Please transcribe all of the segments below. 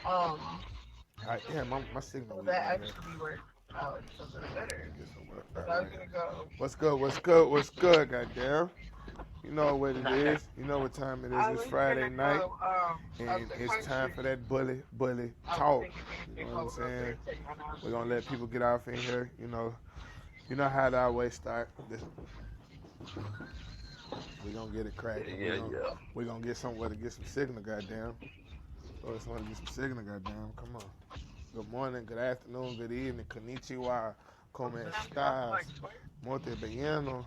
Um, Yeah, my signal will weak that right here. actually work out something Let better? me get some work. Because All I was right. gonna go. What's good? What's good? What's good? Goddamn. You know what it is. You know what time it is. I It's was Friday gonna night, go up and the it's time country. for that bully I was talk. thinking You maybe know what I'm go up there saying? and take my We're nails. gonna let people get off in here. You know how the always start. We're gonna get it cracking. Yeah, yeah. We gonna get somewhere to get some signal. Goddamn. So it's want to get some signal. Goddamn. Come on. Good morning. Good afternoon. Good evening. Konnichiwa. Como estás? Monte Bellano.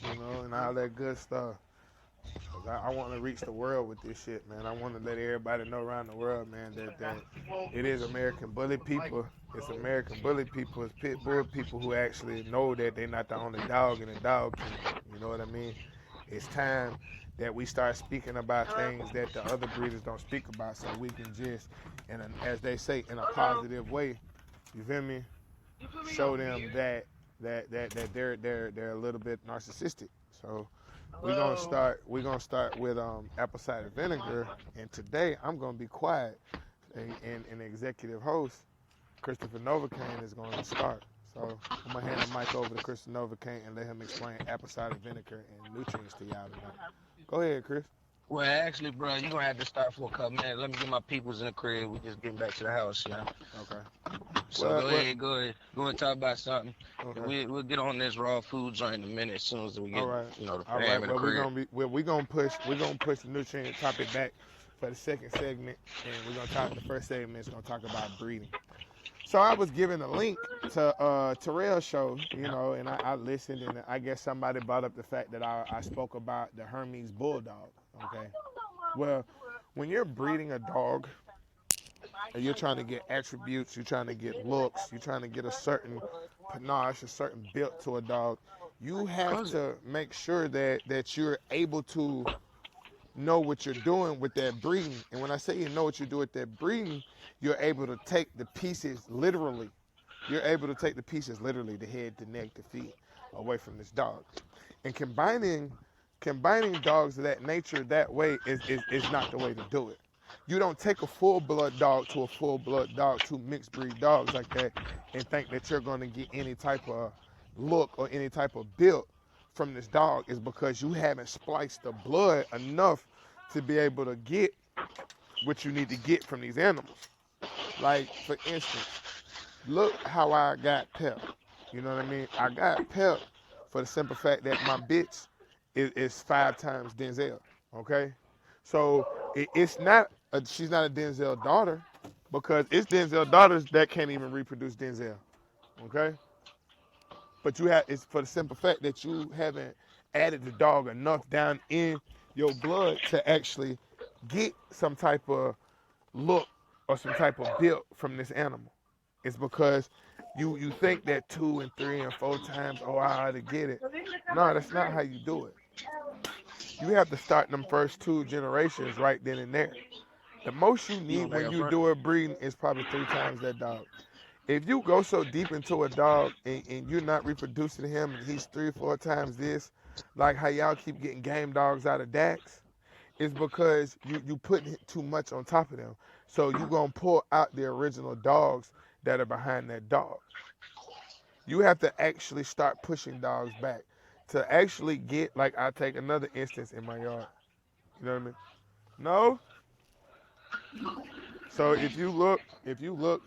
And all that good stuff. Cause I want to reach the world with this shit, man. I want to let everybody know around the world, man, that it is American bully people. It's American bully people. It's pit bull people who actually know that they're not the only dog in the dog kingdom. You know what I mean? It's time that we start speaking about Hello? things that the other breeders don't speak about, so we can just, as they say, in a Hello? positive way. You feel me? You put me Show on them mute? that they're a little bit narcissistic. So Hello? we're gonna start with apple cider vinegar, and today I'm gonna be quiet, and the executive host Christopher Novocaine is gonna start. So I'm gonna hand the mic over to Christopher Novocaine and let him explain apple cider vinegar and nutrients to y'all tonight. Go ahead, Chris. Well, actually, bro, you're gonna have to start for a couple minutes. Let me get my peoples in the crib. We just getting back to the house, yeah. Okay. So Well, go well. ahead, go ahead, talk about something. And Okay. we'll get on this raw food joint in a minute as soon as we All get, right. the All right. fam in the Well, we're crib. gonna be well, we're gonna push the nutrient topic back for the second segment, and we're gonna talk. The first segment is gonna talk about breeding. So I was given a link to Terrell's show, and I listened, and I guess somebody brought up the fact that I spoke about the Hermes Bulldog. Okay. Well, when you're breeding a dog and you're trying to get attributes, you're trying to get looks, you're trying to get a certain panache, a certain built to a dog, you have Close it. to make sure that you're able to know what you're doing with that breeding. And when I say you know what you do with that breeding, you're able to take the pieces literally. You're able to take the pieces literally, the head, the neck, the feet, away from this dog. And combining dogs of that nature that way is not the way to do it. You don't take a full blood dog to a full blood dog, two mixed breed dogs like that, and think that you're going to get any type of look or any type of build from this dog. Is because you haven't spliced the blood enough to be able to get what you need to get from these animals. Like, for instance, look how I got Pep. You know what I mean? I got Pep for the simple fact that my bitch is 5 times Denzel. Okay, so it's not she's not a Denzel daughter because it's Denzel daughters that can't even reproduce Denzel. Okay, but you have it's for the simple fact that you haven't added the dog enough down in your blood to actually get some type of look or some type of build from this animal. It's because you think that 2 and 3 and 4 times, oh, I ought to get it. No, that's not how you do it. You have to start them first 2 generations right then and there. The most you You need going back when up you front? do a breeding is probably 3 times that dog. If you go so deep into a dog and you're not reproducing him and he's 3 or 4 times this, like how y'all keep getting game dogs out of Dax, it's because you putting too much on top of them. So you gonna pull out the original dogs that are behind that dog. You have to actually start pushing dogs back to actually get like I take another instance in my yard. You know what I mean? No. So if you look,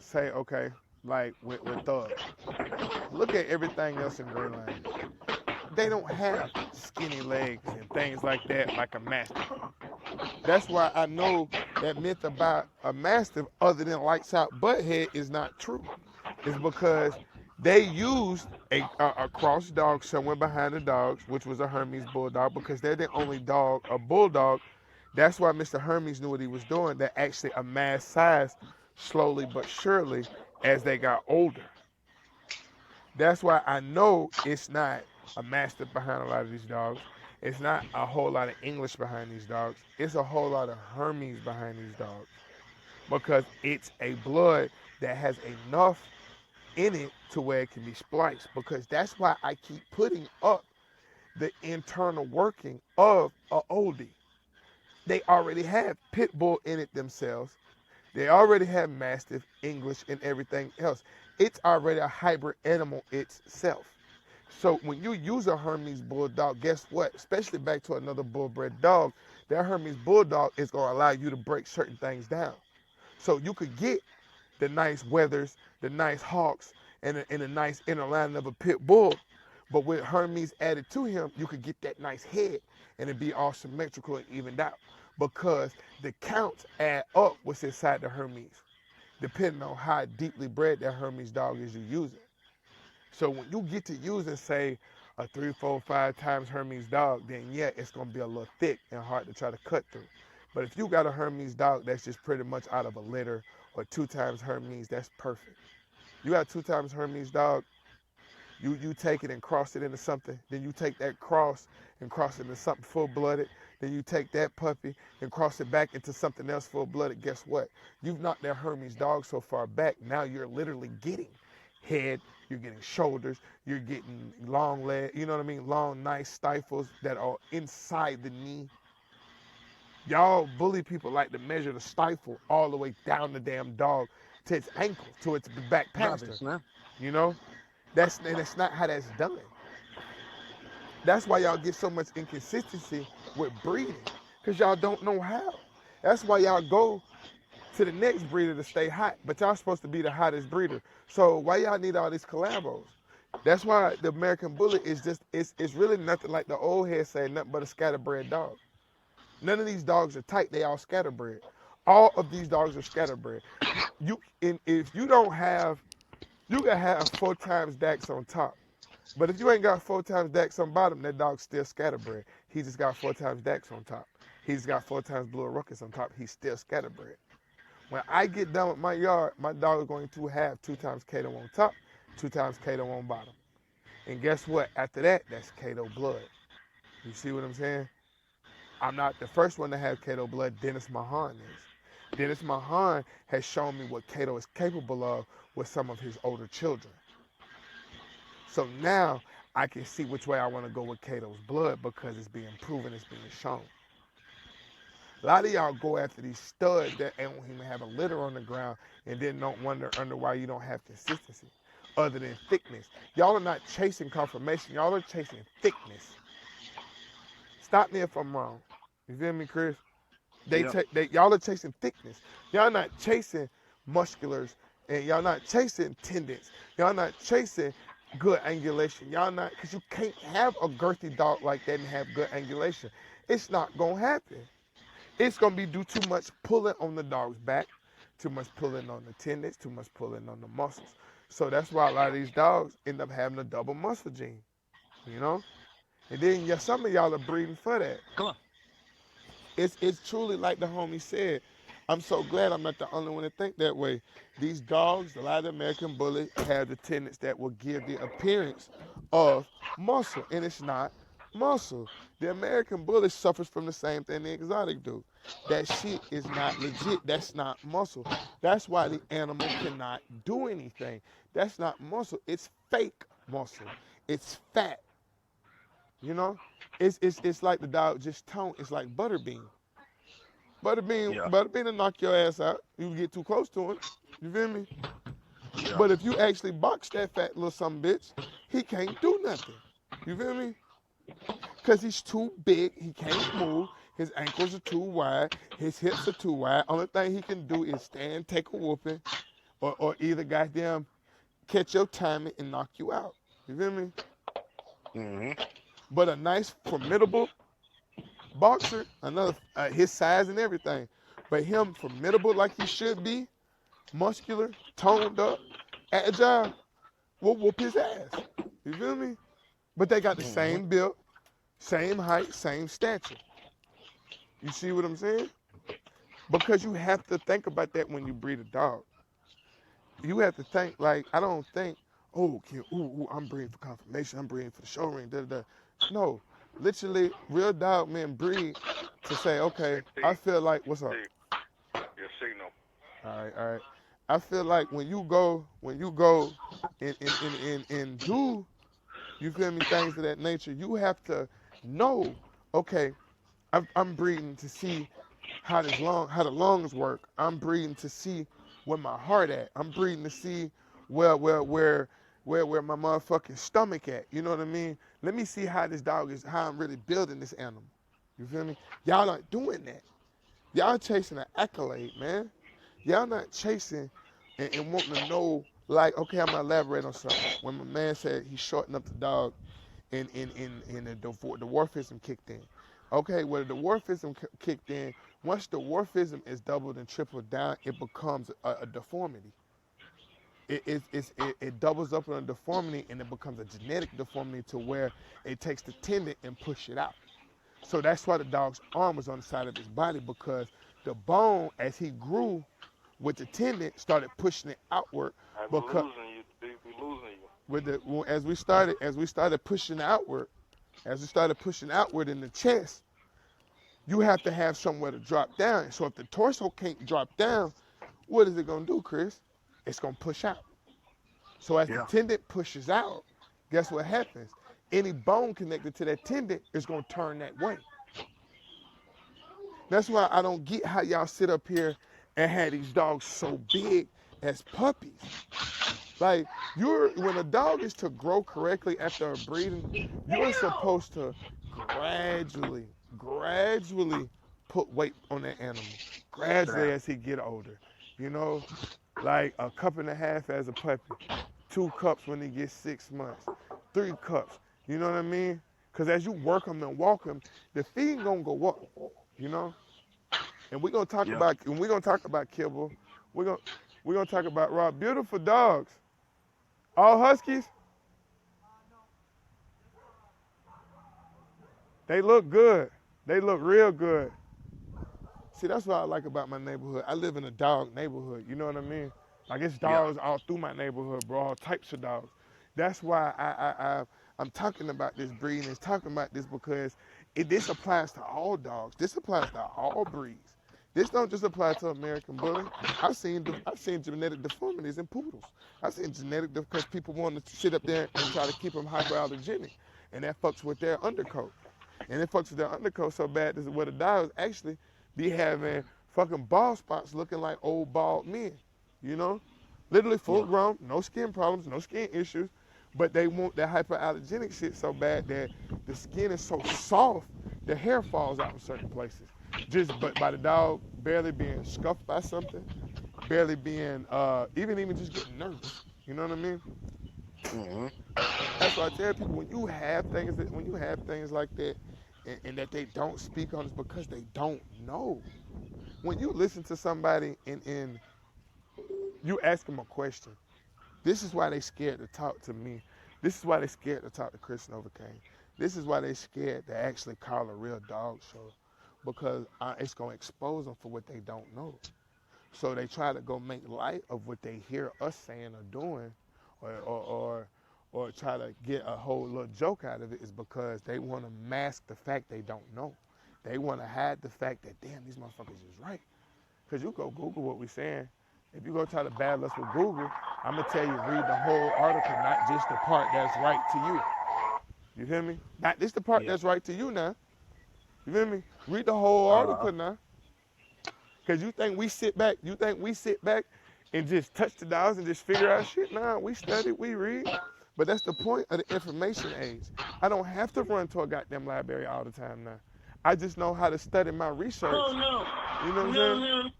say okay, like with Thug, look at everything else in Gray Lane. They don't have skinny legs and things like that like a mastiff. That's why I know that myth about a mastiff other than lights out butthead is not true. It's because they used a cross dog somewhere behind the dogs, which was a Hermes bulldog, because they're the only dog, a bulldog. That's why Mr. Hermes knew what he was doing, that actually amassed size slowly but surely as they got older. That's why I know it's not a mastiff behind a lot of these dogs. It's not a whole lot of English behind these dogs. It's a whole lot of Hermes behind these dogs because it's a blood that has enough in it to where it can be spliced. Because that's why I keep putting up the internal working of a oldie. They already have pit bull in it themselves. They already have Mastiff, English, and everything else. It's already a hybrid animal itself. So when you use a Hermes Bulldog, guess what? Especially back to another bull-bred dog, that Hermes Bulldog is going to allow you to break certain things down. So you could get the nice Weathers, the nice Hawks, and a nice inner line of a pit bull. But with Hermes added to him, you could get that nice head and it'd be all symmetrical and evened out because the counts add up what's inside the Hermes, depending on how deeply bred that Hermes dog is you're using. So when you get to using, say, a 3, 4, 5 times Hermes dog, then yeah, it's going to be a little thick and hard to try to cut through. But if you got a Hermes dog that's just pretty much out of a litter or 2 times Hermes, that's perfect. You got 2 times Hermes dog, you take it and cross it into something, then you take that cross and cross it into something full-blooded, then you take that puppy and cross it back into something else full-blooded. Guess what? You've knocked that Hermes dog so far back, now you're literally getting head, you're getting shoulders, you're getting long leg, you know what I mean? Long, nice stifles that are inside the knee. Y'all bully people like to measure the stifle all the way down the damn dog to its ankle, to its back pasture. You know? That's not how that's done. That's why y'all get so much inconsistency with breeding, because y'all don't know how. That's why y'all go to the next breeder to stay hot, but y'all supposed to be the hottest breeder. So why y'all need all these collabos? That's why the American Bully is just, it's really nothing like the old head say, nothing but a scatterbred dog. None of these dogs are tight, they all scatterbred. All of these dogs are scatterbred. If you don't have, you can have 4 times Dax on top. But if you ain't got 4 times Dax on bottom, that dog's still scatterbred. He just got 4 times Dax on top. He's got 4 times Blue Ruckus on top. He's still scatterbred. When I get done with my yard, my dog is going to have 2 times Kato on top, 2 times Kato on bottom. And guess what? After that, that's Kato blood. You see what I'm saying? I'm not the first one to have Kato blood. Dennis Mahan is. Dennis Mahan has shown me what Kato is capable of with some of his older children. So now I can see which way I want to go with Kato's blood because it's being proven, it's being shown. A lot of y'all go after these studs that don't even have a litter on the ground and then don't wonder why you don't have consistency other than thickness. Y'all are not chasing confirmation. Y'all are chasing thickness. Stop me if I'm wrong. You feel me, Chris? Y'all are chasing thickness. Y'all not chasing musculars, and y'all not chasing tendons. Y'all not chasing good angulation. Y'all not, because you can't have a girthy dog like that and have good angulation. It's not going to happen. It's going to be due too much pulling on the dog's back, too much pulling on the tendons, too much pulling on the muscles. So that's why a lot of these dogs end up having a double muscle gene, you know? And then some of y'all are breeding for that. Come on. It's truly like the homie said. I'm so glad I'm not the only one to think that way. These dogs, a lot of the American Bullies, have the tendencies that will give the appearance of muscle, and it's not muscle. The American Bully suffers from the same thing the exotic do. That shit is not legit. That's not muscle. That's why the animal cannot do anything. That's not muscle. It's fake muscle. It's fat. You know? It's like the dog just toned. It's like Butterbean. Butterbean will knock your ass out. You get too close to him. You feel me? Yeah. But if you actually box that fat little some bitch, he can't do nothing. You feel me? Because he's too big. He can't move. His ankles are too wide. His hips are too wide. Only thing he can do is stand, take a whooping, or either goddamn catch your timing and knock you out. You feel me? Mm-hmm. But a nice, formidable boxer, his size and everything, but him formidable like he should be, muscular, toned up, agile, will whoop his ass. You feel me? But they got the same build, same height, same stature. You see what I'm saying? Because you have to think about that when you breed a dog. You have to think, like, I don't think, I'm breeding for confirmation, I'm breeding for the show ring, da-da-da. No, literally, real dog men breed to say, okay, I feel like, what's up? Your signal. All right. I feel like when you go and do, you feel me, things of that nature, you have to know, okay, I'm breeding to see how the lungs work. I'm breathing to see where my heart at. I'm breathing to see where my motherfucking stomach at. You know what I mean? Let me see how this dog is, how I'm really building this animal. You feel me? Y'all aren't doing that. Y'all chasing an accolade, man. Y'all not chasing and wanting to know, like, okay, I'm gonna elaborate on something. When my man said he shortened up the dog and the dwarfism kicked in. Okay, when the dwarfism kicked in, once the dwarfism is doubled and tripled down, it becomes a deformity. It doubles up on a deformity and it becomes a genetic deformity to where it takes the tendon and push it out. So that's why the dog's arm was on the side of his body, because the bone, as he grew with the tendon, started pushing it outward. I'm Because losing you. We losing you. with the as we started pushing outward, in the chest, you have to have somewhere to drop down. So if the torso can't drop down, what is it gonna do, Chris? It's gonna push out. So as the Yeah. tendon pushes out, guess what happens? Any bone connected to that tendon is gonna turn that way. That's why I don't get how y'all sit up here and have these dogs so big as puppies. Like, when a dog is to grow correctly after a breeding, you're supposed to gradually put weight on that animal, gradually as he get older. You know, like a cup and a half as a puppy, 2 cups when he gets 6 months, 3 cups. You know what I mean? Because as you work him and walk him, the feed gonna go up. You know, and we're gonna talk about kibble. We're gonna talk about raw, beautiful dogs. All huskies. They look good. They look real good. See, that's what I like about my neighborhood. I live in a dog neighborhood. You know what I mean? Like, it's dogs all through my neighborhood, bro. All types of dogs. That's why I'm talking about this breeding. It's talking about this because this applies to all dogs. This applies to all breeds. This don't just apply to American Bully. I've seen genetic deformities in poodles. I've seen because people want to sit up there and try to keep them hyperallergenic, and that fucks with their undercoat. And it fucks with their undercoat so bad that where the dogs actually be having fucking bald spots looking like old bald men. You know, literally full grown, no skin problems, no skin issues, but they want that hyperallergenic shit so bad that the skin is so soft, the hair falls out in certain places. But by the dog barely being scuffed by something, barely being even just getting nervous. You know what I mean? Mm-hmm. That's why I tell people, when you have things like that, and that they don't speak on, it's because they don't know. When you listen to somebody and you ask them a question, this is why they scared to talk to me. This is why they scared to talk to Chris Novocaine. This is why they scared to actually call a real dog show, because it's gonna expose them for what they don't know. So they try to go make light of what they hear us saying or doing, or try to get a whole little joke out of it, is because they want to mask the fact they don't know. They want to hide the fact that, damn, these motherfuckers is right. Because you go Google what we saying. If you go try to battle us with Google, I'm going to tell you, read the whole article, not just the part that's right to you. You feel me? Not just the part that's right to you now. You feel me? Read the whole article now. Because you think we sit back and just touch the dogs and just figure out shit? Nah, we study, we read. But that's the point of the information age. I don't have to run to a goddamn library all the time now. I just know how to study my research. Oh, no. You know what I'm saying?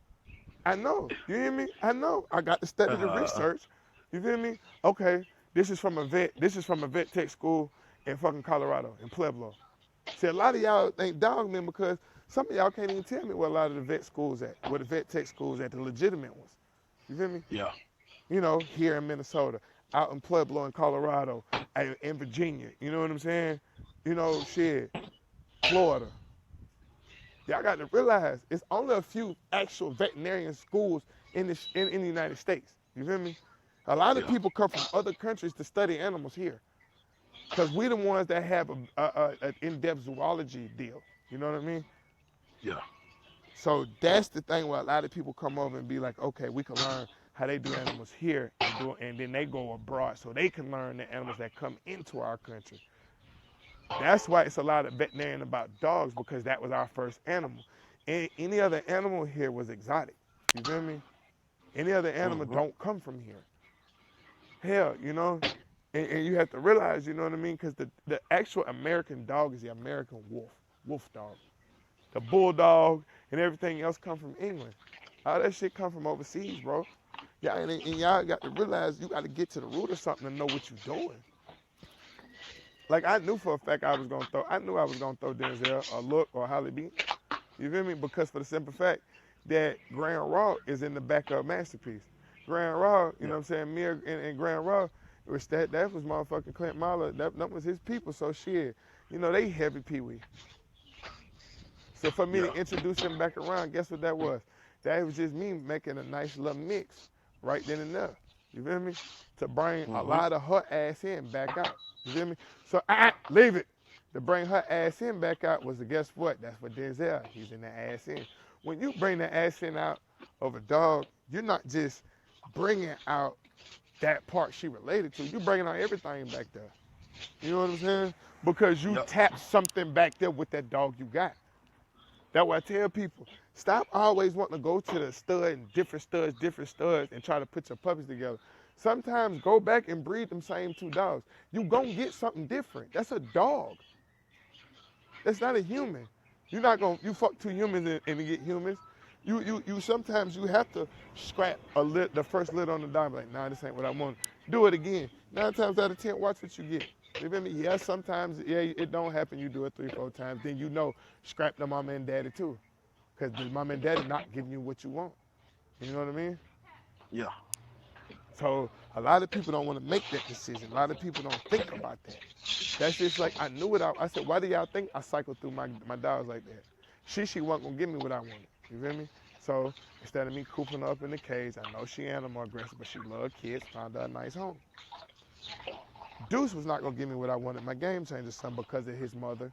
I know. You hear me? I know. I got to study the research. You feel me? Okay, this is from a vet tech school in fucking Colorado, in Pueblo. See, a lot of y'all ain't dogmen because some of y'all can't even tell me where a lot of the vet schools at, where the vet tech schools at, the legitimate ones. You feel me? Yeah. You know, here in Minnesota, out in Pueblo in Colorado, in Virginia. You know what I'm saying? You know, shit, Florida. Y'all got to realize it's only a few actual veterinarian schools in the United States. You feel me? A lot of people come from other countries to study animals here, because we the ones that have an in-depth zoology deal. You know what I mean? Yeah. So that's the thing where a lot of people come over and be like, okay, we can learn how they do animals here, and then they go abroad so they can learn the animals that come into our country. That's why it's a lot of veterinarian about dogs, because that was our first animal. And any other animal here was exotic. You feel me? Any other animal Mm-hmm. don't come from here. Hell, you know, and you have to realize, you know what I mean? Because the actual American dog is the American wolf dog. The bulldog and everything else come from England. All that shit come from overseas, bro. Yeah, and y'all got to realize you got to get to the root of something to know what you're doing. Like I knew for a fact I knew I was gonna throw Denzel a look or Holly B. You feel me? Because for the simple fact that Grand Raw is in the back of Masterpiece. Grand Raw, you know what I'm saying? Me and Grand Raw, which that was motherfucking Clint Mahler. That was his people. So shit, you know they heavy Pee Wee. So for me to introduce him back around, guess what that was? That was just me making a nice little mix right then and there. You feel me? To bring a lot of her ass in back out. You feel me? So leave it. To bring her ass in back out was guess what? That's what Denzel. He's in the ass in. When you bring the ass in out of a dog, you're not just bringing out that part she related to. You bringing out everything back there. You know what I'm saying? Because you tapped something back there with that dog you got. That's why I tell people, stop always wanting to go to the stud and different studs, and try to put your puppies together. Sometimes go back and breed them same two dogs. You gonna get something different. That's a dog. That's not a human. You're not gonna you fuck two humans and get humans. You sometimes you have to scrap the first lid on the dog. Like, nah, this ain't what I want. Do it again. 9 times out of 10, watch what you get. You feel me? Yeah, sometimes it don't happen. You do it 3, 4 times, then you know scrap the mama and daddy too, because the mama and daddy not giving you what you want. You know what I mean? Yeah. So a lot of people don't want to make that decision. A lot of people don't think about that. That's just like I knew it. I said, why do y'all think I cycled through my dogs like that? She wasn't gonna give me what I wanted. You feel me? So instead of me cooping her up in the cage, I know she animal aggressive, but she loved kids. Found her a nice home. Deuce was not gonna give me what I wanted. My game changer son because of his mother,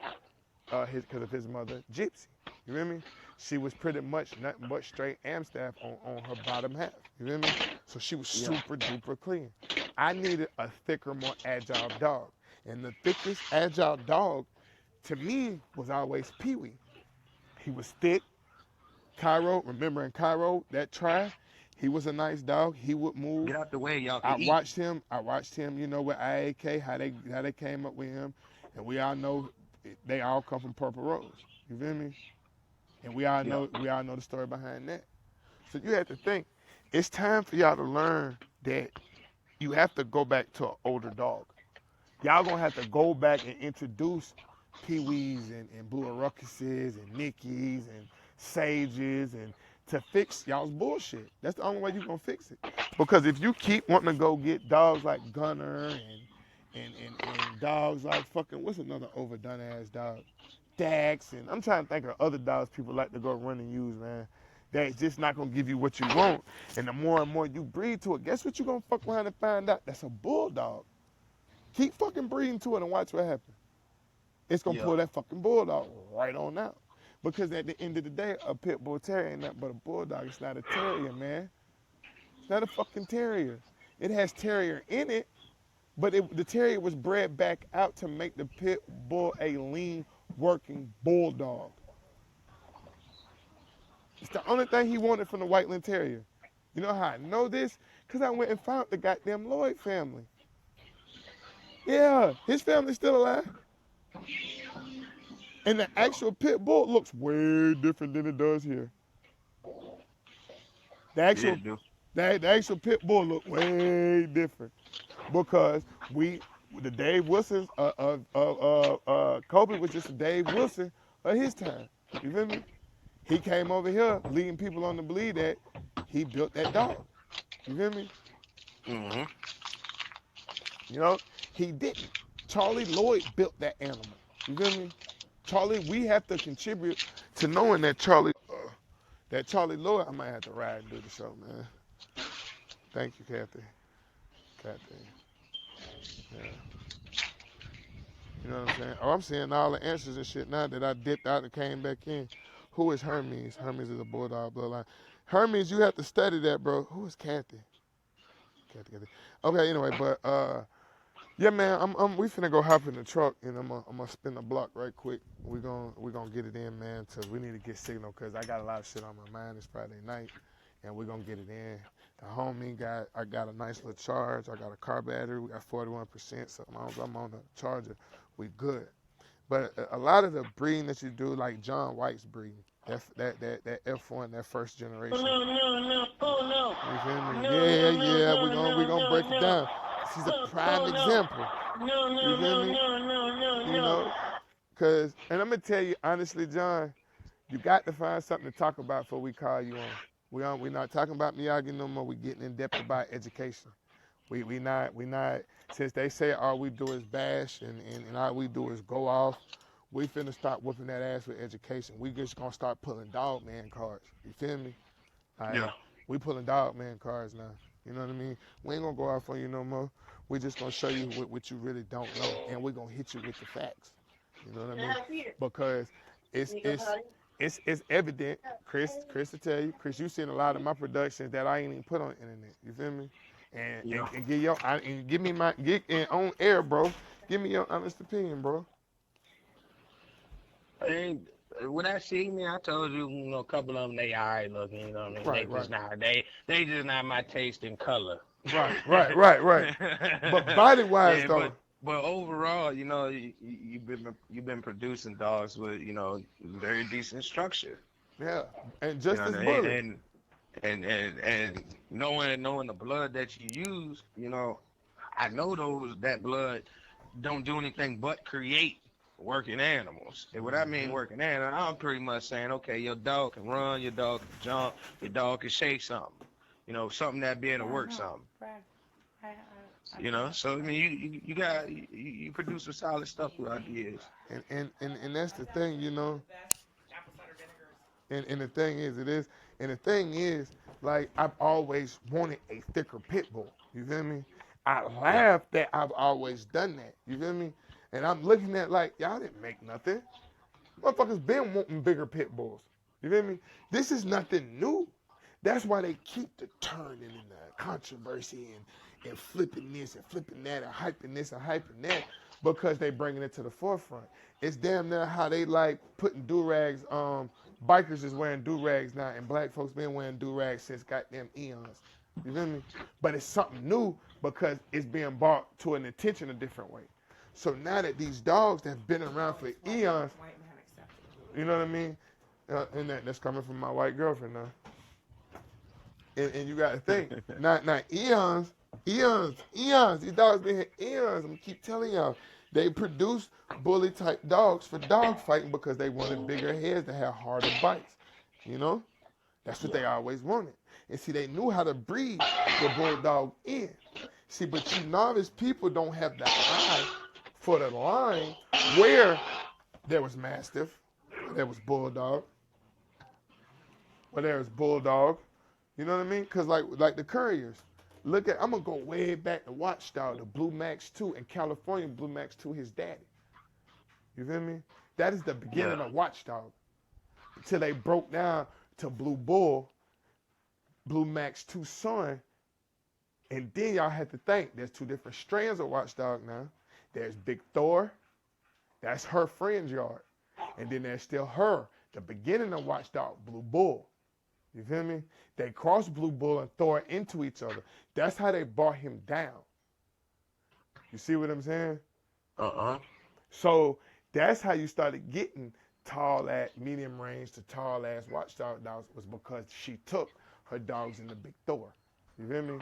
Gypsy. You feel me? She was pretty much nothing but straight Amstaff on her bottom half. You feel me? So she was super duper clean. I needed a thicker, more agile dog. And the thickest agile dog to me was always Pee Wee. He was thick. Cairo, remembering Cairo, that try, he was a nice dog. He would move. Get out the way, y'all. I watched him, you know, with IAK, how they came up with him. And we all know they all come from Purple Rose. You feel me? And we all know the story behind that. So you have to think, it's time for y'all to learn that you have to go back to an older dog. Y'all gonna have to go back and introduce Pee-wees and Blue Ruckuses and Nickies and Sages and to fix y'all's bullshit. That's the only way you gonna fix it. Because if you keep wanting to go get dogs like Gunner and dogs like fucking, what's another overdone ass dog? Dax, and I'm trying to think of other dogs people like to go run and use, man. That's just not gonna give you what you want. And the more and more you breed to it, guess what you gonna fuck around and find out? That's a bulldog. Keep fucking breeding to it and watch what happens. It's gonna pull that fucking bulldog right on out. Because at the end of the day, a pit bull terrier ain't nothing but a bulldog. It's not a terrier, man. It's not a fucking terrier. It has terrier in it, but the terrier was bred back out to make the pit bull a lean, working bulldog. It's the only thing he wanted from the Whiteland Terrier. You know how I know this? Because I went and found the goddamn Lloyd family. Yeah, his family's still alive. And the actual pit bull looks way different than it does here. The actual pit bull look way different because the Dave Wilsons Kobe was just a Dave Wilson of his time. You feel me? He came over here leading people on to believe that he built that dog. You feel me? Mm-hmm. You know, he didn't. Charlie Lloyd built that animal. You feel me? Charlie, we have to contribute to knowing that Charlie Lloyd, I might have to ride and do the show, man. Thank you, Kathy. Yeah. You know what I'm saying? Oh, I'm seeing all the answers and shit now that I dipped out and came back in. Who is Hermes? Hermes is a bulldog bloodline. Hermes, you have to study that, bro. Who is Kathy? Kathy. Okay, anyway, but Yeah, man. We finna go hop in the truck and I'm gonna spin the block right quick. We gonna get it in, man. Cause we need to get signal. Cause I got a lot of shit on my mind. It's Friday night, and we gonna get it in. The homie I got a nice little charge. I got a car battery. We got 41%. So as long as I'm on the charger, we good. But a lot of the breeding that you do, like John White's breeding, that F1, that first generation. You feel me? Yeah. We gonna break it down. She's a prime example. You feel me? You know, cause, and I'm gonna tell you honestly, John, you got to find something to talk about before we call you on. We're not talking about Miyagi no more. We getting in depth about education. We not since they say all we do is bash and all we do is go off. We finna start whooping that ass with education. We just gonna start pulling dog man cards. You feel me? Right? Yeah. We pulling dog man cards now. You know what I mean? We ain't gonna go off on you no more. We just gonna show you what you really don't know, and we gonna hit you with the facts. You know what I mean? Because it's evident. Chris to tell you, Chris, you seen a lot of my productions that I ain't even put on the internet. You feel me? And give me my on air, bro. Give me your honest opinion, bro. And when I see me, I told you, a couple of them they alright looking. You know what I mean? Right, they just not they just not my taste in color. Right. But body wise, though. But overall, you've been producing dogs with very decent structure. Yeah, and just as bullet. And knowing the blood that you use, I know that blood don't do anything but create working animals. And what I mean working animals, I'm pretty much saying, okay, your dog can run, your dog can jump, your dog can shake something. Something that be able to work something. So I mean, you produce some solid stuff throughout the years. And that's the thing, And the thing is, like, I've always wanted a thicker pit bull. You feel me? I laugh that I've always done that. You feel me? And I'm looking at like, y'all didn't make nothing. Motherfuckers been wanting bigger pit bulls. You feel me? This is nothing new. That's why they keep the turning and the controversy and flipping this and flipping that and hyping this and hyping that, because they bringing it to the forefront. It's damn near how they like putting do-rags. Bikers is wearing do-rags now, and black folks been wearing do-rags since goddamn eons. You feel me? But it's something new because it's being brought to an attention a different way. So now that these dogs that have been around for eons, you know what I mean? And that's coming from my white girlfriend now. And you got to think, not eons. These dogs been here eons. I'm gonna keep telling y'all, they produce bully type dogs for dog fighting because they wanted bigger heads to have harder bites. That's what they always wanted. And see, they knew how to breed the bulldog in. See, but you novice people don't have the eye for the line where there was Mastiff, there was Bulldog, where there was Bulldog. You know what I mean? Because like the Couriers, I'm going to go way back to Watchdog, the Blue Max 2, in California, Blue Max 2, his daddy. You feel me? That is the beginning of Watchdog. Until they broke down to Blue Bull, Blue Max 2 son. And then y'all have to think, there's two different strands of Watchdog now. There's Big Thor. That's her friend's yard. And then there's still her, the beginning of Watchdog, Blue Bull. You feel me? They crossed Blue Bull and Thor into each other. That's how they brought him down. You see what I'm saying? So that's how you started getting tall at medium range to tall ass Watchdog dogs, was because she took her dogs in the Big Thor. You feel me?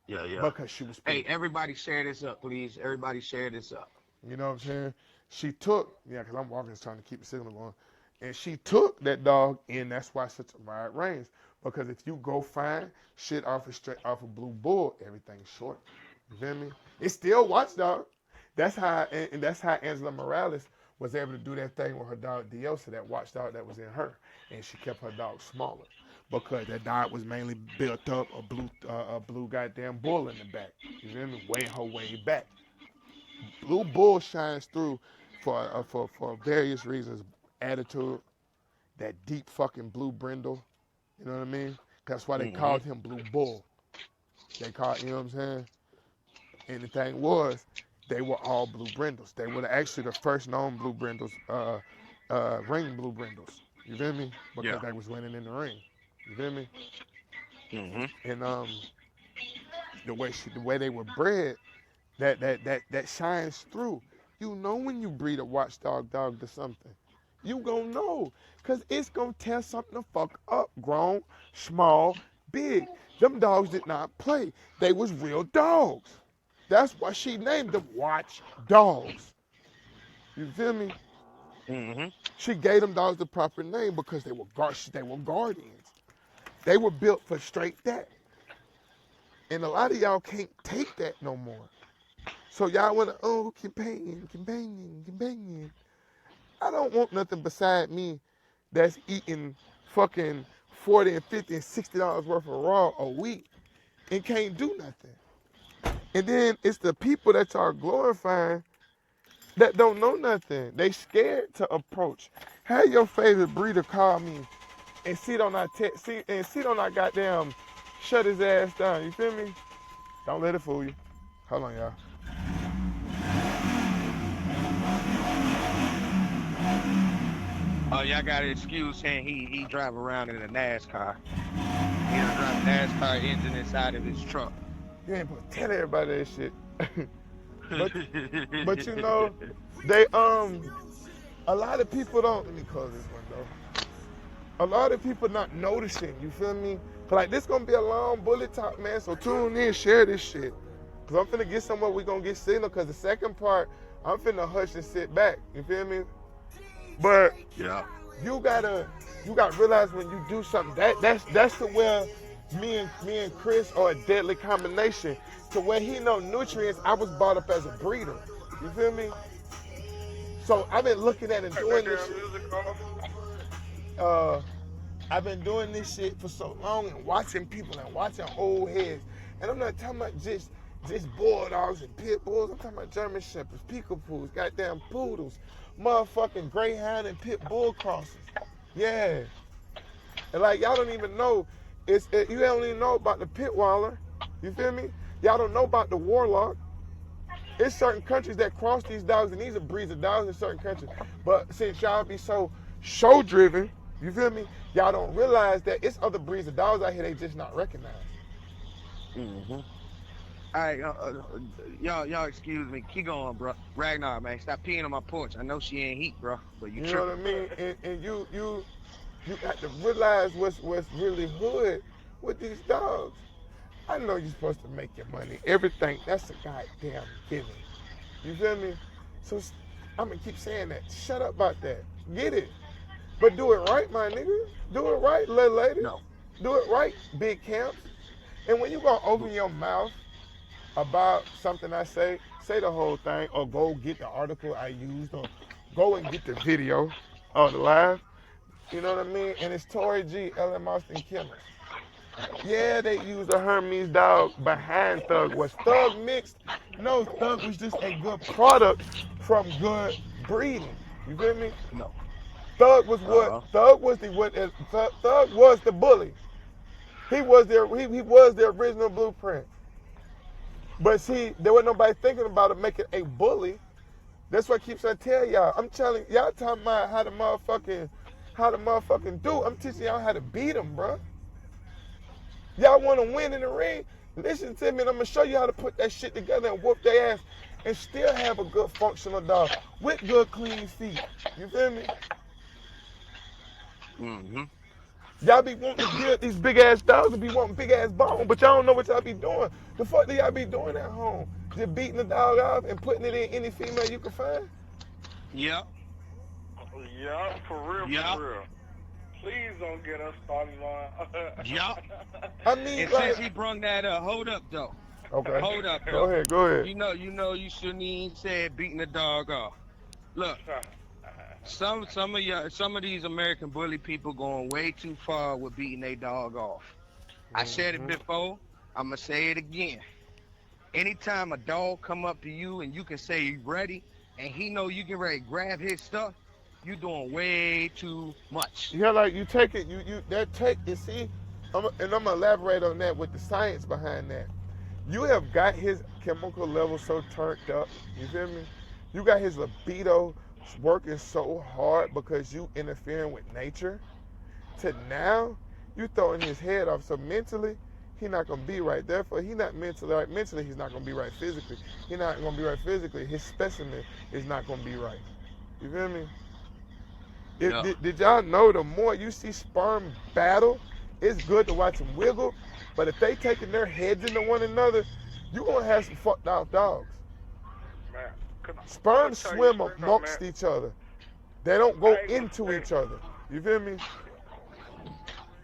Yeah. Because she was. Hey, everybody share this up, please. Everybody share this up. You know what I'm saying? She took, because I'm walking, trying to keep the signal going. And she took that dog in. That's why it's such a wide range. Because if you go find shit off of Blue Bull, everything's short. You feel me? It's still Watchdog. That's how Angela Morales was able to do that thing with her dog Diosa, that Watchdog that was in her. And she kept her dog smaller. Because that dog was mainly built up a blue goddamn bull in the back. You feel me? Way back. Blue Bull shines through for various reasons. Attitude, that deep fucking blue brindle. You know what I mean? That's why they called him Blue Bull. They called, you know what I'm saying? And the thing was, they were all blue brindles. They were actually the first known blue brindles, ring blue brindles. You feel me? Because Yeah. they was winning in the ring. You feel me? Mhm. And the way they were bred, that shines through. You know when you breed a watchdog dog to something. You gonna know. Cause it's gonna tear something the fuck up. Grown, small, big. Them dogs did not play. They was real dogs. That's why she named them watch dogs. You feel me? Mhm. She gave them dogs the proper name because they were guardians. They were built for straight that. And a lot of y'all can't take that no more. So y'all wanna, oh, companion. I don't want nothing beside me that's eating fucking 40 and 50 and $60 worth of raw a week and can't do nothing. And then it's the people that y'all glorifying that don't know nothing. They scared to approach. Have your favorite breeder call me and sit on our goddamn shut his ass down. You feel me? Don't let it fool you. Hold on, y'all. Oh, y'all got an excuse saying he drive around in a NASCAR. He done drive a NASCAR engine inside of his truck. You ain't supposed to tell everybody that shit. But you know, they a lot of people don't, let me close this window. A lot of people not noticing, you feel me? Like this gonna be a long bullet talk, man. So tune in, share this shit. Cause I'm finna get somewhere we gonna get signal. Cause the second part, I'm finna hush and sit back. You feel me? But Yeah. you gotta realize when you do something that's to where me and Chris are a deadly combination. To where he know nutrients, I was brought up as a breeder. You feel me? So I've been looking at and doing this shit. I've been doing this shit for so long and watching people and watching old heads. And I'm not talking about just bulldogs and pit bulls. I'm talking about German shepherds, peekapoos, goddamn poodles, motherfucking greyhound and pit bull crosses. Yeah. And like y'all don't even know, you don't even know about the pit waller. You feel me? Y'all don't know about the warlock. It's certain countries that cross these dogs, and these are breeds of dogs in certain countries. But since y'all be so show driven, you feel me? Y'all don't realize that it's other breeds of dogs out here they just not recognized. Mhm. All right, y'all excuse me. Keep going, bro. Ragnar, man, stop peeing on my porch. I know she ain't heat, bro, but you You know tripping. what I mean? And you got to realize what's really hood with these dogs. I know you're supposed to make your money. Everything, that's a goddamn given. You feel me? So I'm gonna keep saying that. Shut up about that. Get it. But do it right, my nigga. Do it right, little lady. No. Do it right, big camps. And when you gonna open your mouth about something I say the whole thing, or go get the article I used, or go and get the video or the live. You know what I mean? And it's Tory G, L.M. Austin Killers. Yeah, they used a Hermes dog behind Thug. Was Thug mixed? No, Thug was just a good product from good breeding. You feel me? No. Thug was what? Uh-huh. Thug was Thug was the bully. He was the original blueprint. But see, there wasn't nobody thinking about it making a bully. That's what I keep trying to tell y'all. I'm telling y'all talking about how the motherfucking do. I'm teaching y'all how to beat them, bro. Y'all want to win in the ring? Listen to me, and I'm gonna show you how to put that shit together and whoop their ass, and still have a good functional dog with good clean feet. You feel me? Mhm. Y'all be wanting to build these big ass dogs and be wanting big ass bone, but y'all don't know what y'all be doing. The fuck do y'all be doing at home? Just beating the dog off and putting it in any female you can find? Yep. Yeah, for real, Yep. for real. Please don't get us started on. Yup. I mean, And like, since he brung that up, hold up though. okay, Hold up go though. ahead, go ahead. You know you shouldn't even say beating the dog off. Look, some of these American bully people going way too far with beating their dog off. I said it before, I'ma say it again. Anytime a dog come up to you and you can say you ready, and he know you can ready to grab his stuff, you doing way too much. Yeah, like you take it, you that take you see, and I'm gonna elaborate on that with the science behind that. You have got his chemical level so turned up. You feel me? You got his libido working so hard because you interfering with nature. To now, you throwing his head off. So mentally, he not gonna be right. Therefore, he not mentally right. Mentally, he's not gonna be right physically. He not gonna be right physically. His specimen is not gonna be right. You feel me? Yeah. Did y'all know the more you see sperm battle, it's good to watch them wiggle, but if they taking their heads into one another, you gonna have some fucked out dogs. Man, Sperms tell you swim straight up, amongst man. each other. They don't go I ain't gonna into say- each other. You feel me?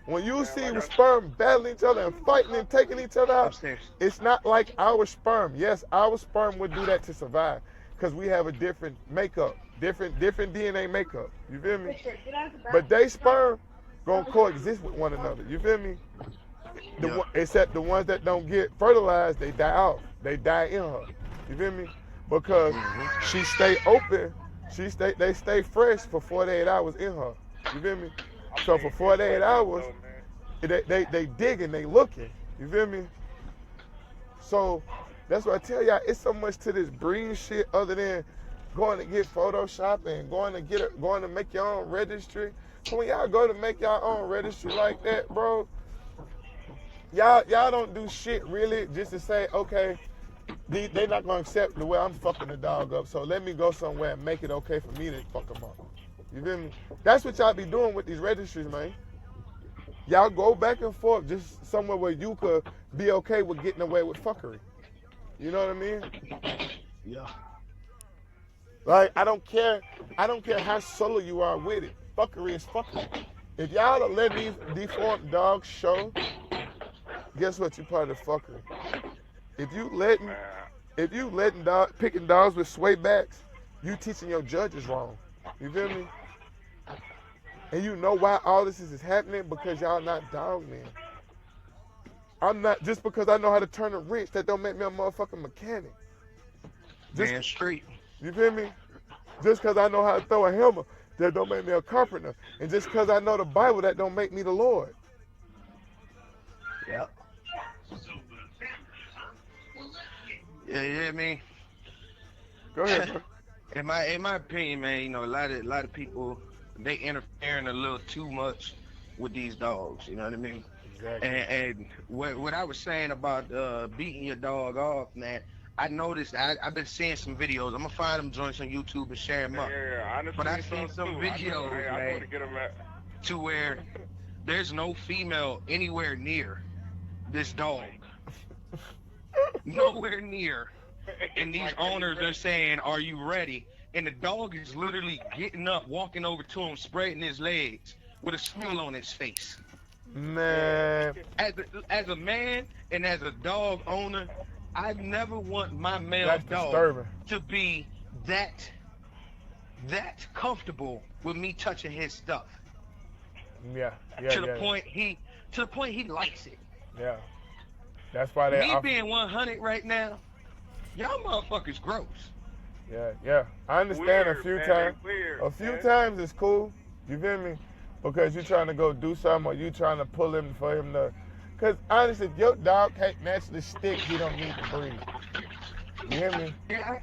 When you Man, see like sperm battling each other and fighting and taking each other out, Upstairs. it's not like our sperm. Yes, our sperm would do that to survive because we have a different makeup, different DNA makeup. You feel me? But they sperm gonna coexist with one another. You feel me? Yeah. Except the ones that don't get fertilized, they die off. They die in her. You feel me? Because she stay open. They stay fresh for 48 hours in her. You feel me? So for 48 hours, they digging, they looking. You feel me? So that's what I tell y'all. It's so much to this breeding shit other than going to get Photoshop and going to make your own registry. So when y'all go to make y'all own registry like that, bro, y'all don't do shit really just to say, okay, they not gonna accept the way I'm fucking the dog up. So let me go somewhere and make it okay for me to fuck them up. You feel me? That's what y'all be doing with these registries, man. Y'all go back and forth just somewhere where you could be okay with getting away with fuckery. You know what I mean? Yeah. Like, I don't care how solo you are with it. Fuckery is fuckery. If y'all are letting these deformed dogs show, guess what? You part of the fuckery. If you letting picking dogs with sway backs, you teaching your judges wrong. You feel me? And you know why all this is happening? Because y'all not dog men. I'm not, just because I know how to turn a wrench, that don't make me a motherfucking mechanic. Man, straight. You feel me? Just because I know how to throw a hammer, that don't make me a carpenter. And just because I know the Bible, that don't make me the Lord. Yep. Yeah, I mean, Go ahead, bro. in my opinion, man, you know, a lot of people, they interfering a little too much with these dogs. You know what I mean? Exactly. And what I was saying about beating your dog off, man, I noticed. I've been seeing some videos. I'm gonna find them joints on YouTube and share them up. Yeah, But I seen some videos, I know man, where to get 'em at. to where there's no female anywhere near this dog. Nowhere near. And these owners are saying, "Are you ready?" And the dog is literally getting up, walking over to him, spreading his legs with a smile on his face. Man, As a man and as a dog owner, I never want my male that's dog disturbing. to be that comfortable with me touching his stuff. Yeah. To the point he likes it. Yeah. That's why they. Me being 100 right now, y'all motherfuckers gross. Yeah. I understand Weird, a few man, times. weird, A few man. times it's cool. You feel me? Because you trying to go do something, or you trying to pull him for him to. Because honestly, if your dog can't naturally stick, he don't need to breed. You hear me? Yeah,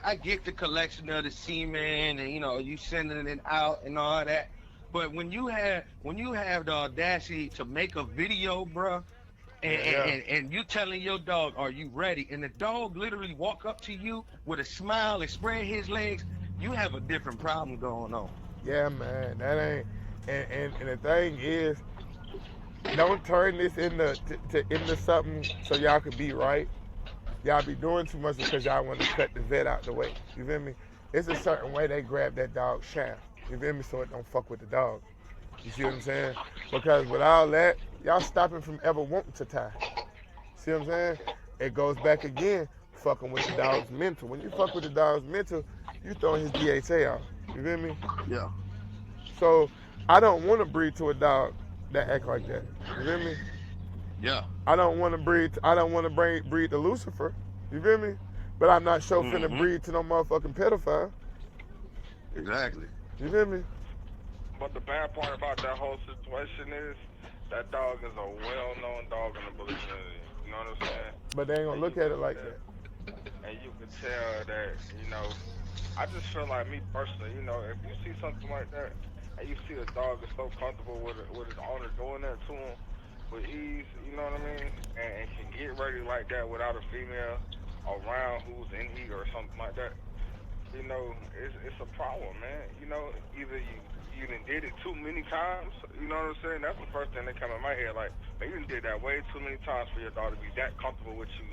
I get the collection of the semen and, you know, you sending it out and all that. But when you have the audacity to make a video, bruh, and you telling your dog, "Are you ready?" and the dog literally walk up to you with a smile and spread his legs, you have a different problem going on. Yeah, man. That ain't. And the thing is, don't turn this into something so y'all could be right. Y'all be doing too much because y'all want to cut the vet out the way. You feel me? It's a certain way they grab that dog shaft. You feel me? So it don't fuck with the dog. You see what I'm saying? Because with all that, y'all stopping from ever wanting to tie. See what I'm saying? It goes back again, fucking with the dog's mental. When you fuck with the dog's mental, you throwing his DHA out. You feel me? Yeah. So I don't want to breed to a dog that act like that. You feel me? Yeah. I don't want to breed to Lucifer. You feel me? But I'm not sure finna breed to no motherfucking pedophile. Exactly. You feel me? But the bad part about that whole situation is that dog is a well-known dog in the bully community. You know what I'm saying? But they ain't gonna look at it like that. And you can tell that, I just feel like me personally, if you see something like that, and you see a dog is so comfortable with his owner doing that to him with ease, you know what I mean, and can get ready like that without a female around who's in heat or something like that, it's a problem, man. Either you done did it too many times, you know what I'm saying? That's the first thing that come in my head, like, man, you done did that way too many times for your dog to be that comfortable with you.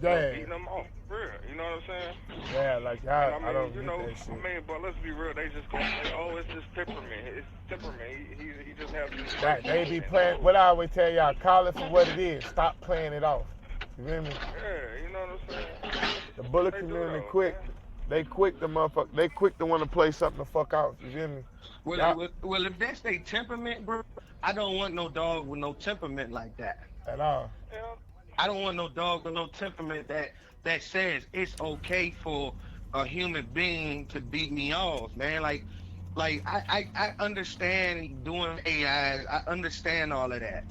Beating them off, for real, you know what I'm saying? Yeah, like I don't get that shit. But let's be real, they just gonna say, oh, it's just temperament. It's temperament. He just has these They be playing, what I always tell y'all, call it for what it is. Stop playing it off. You feel me? Yeah, you know what I'm saying? The bullet community quick. They quick to motherfucker. They quick to want to play something the fuck out. You feel me? Well, if that's their temperament, bro, I don't want no dog with no temperament like that. At all. Yeah. I don't want no dog with no temperament that says it's okay for a human being to beat me off, man. Like I understand doing AIs, I understand all of that.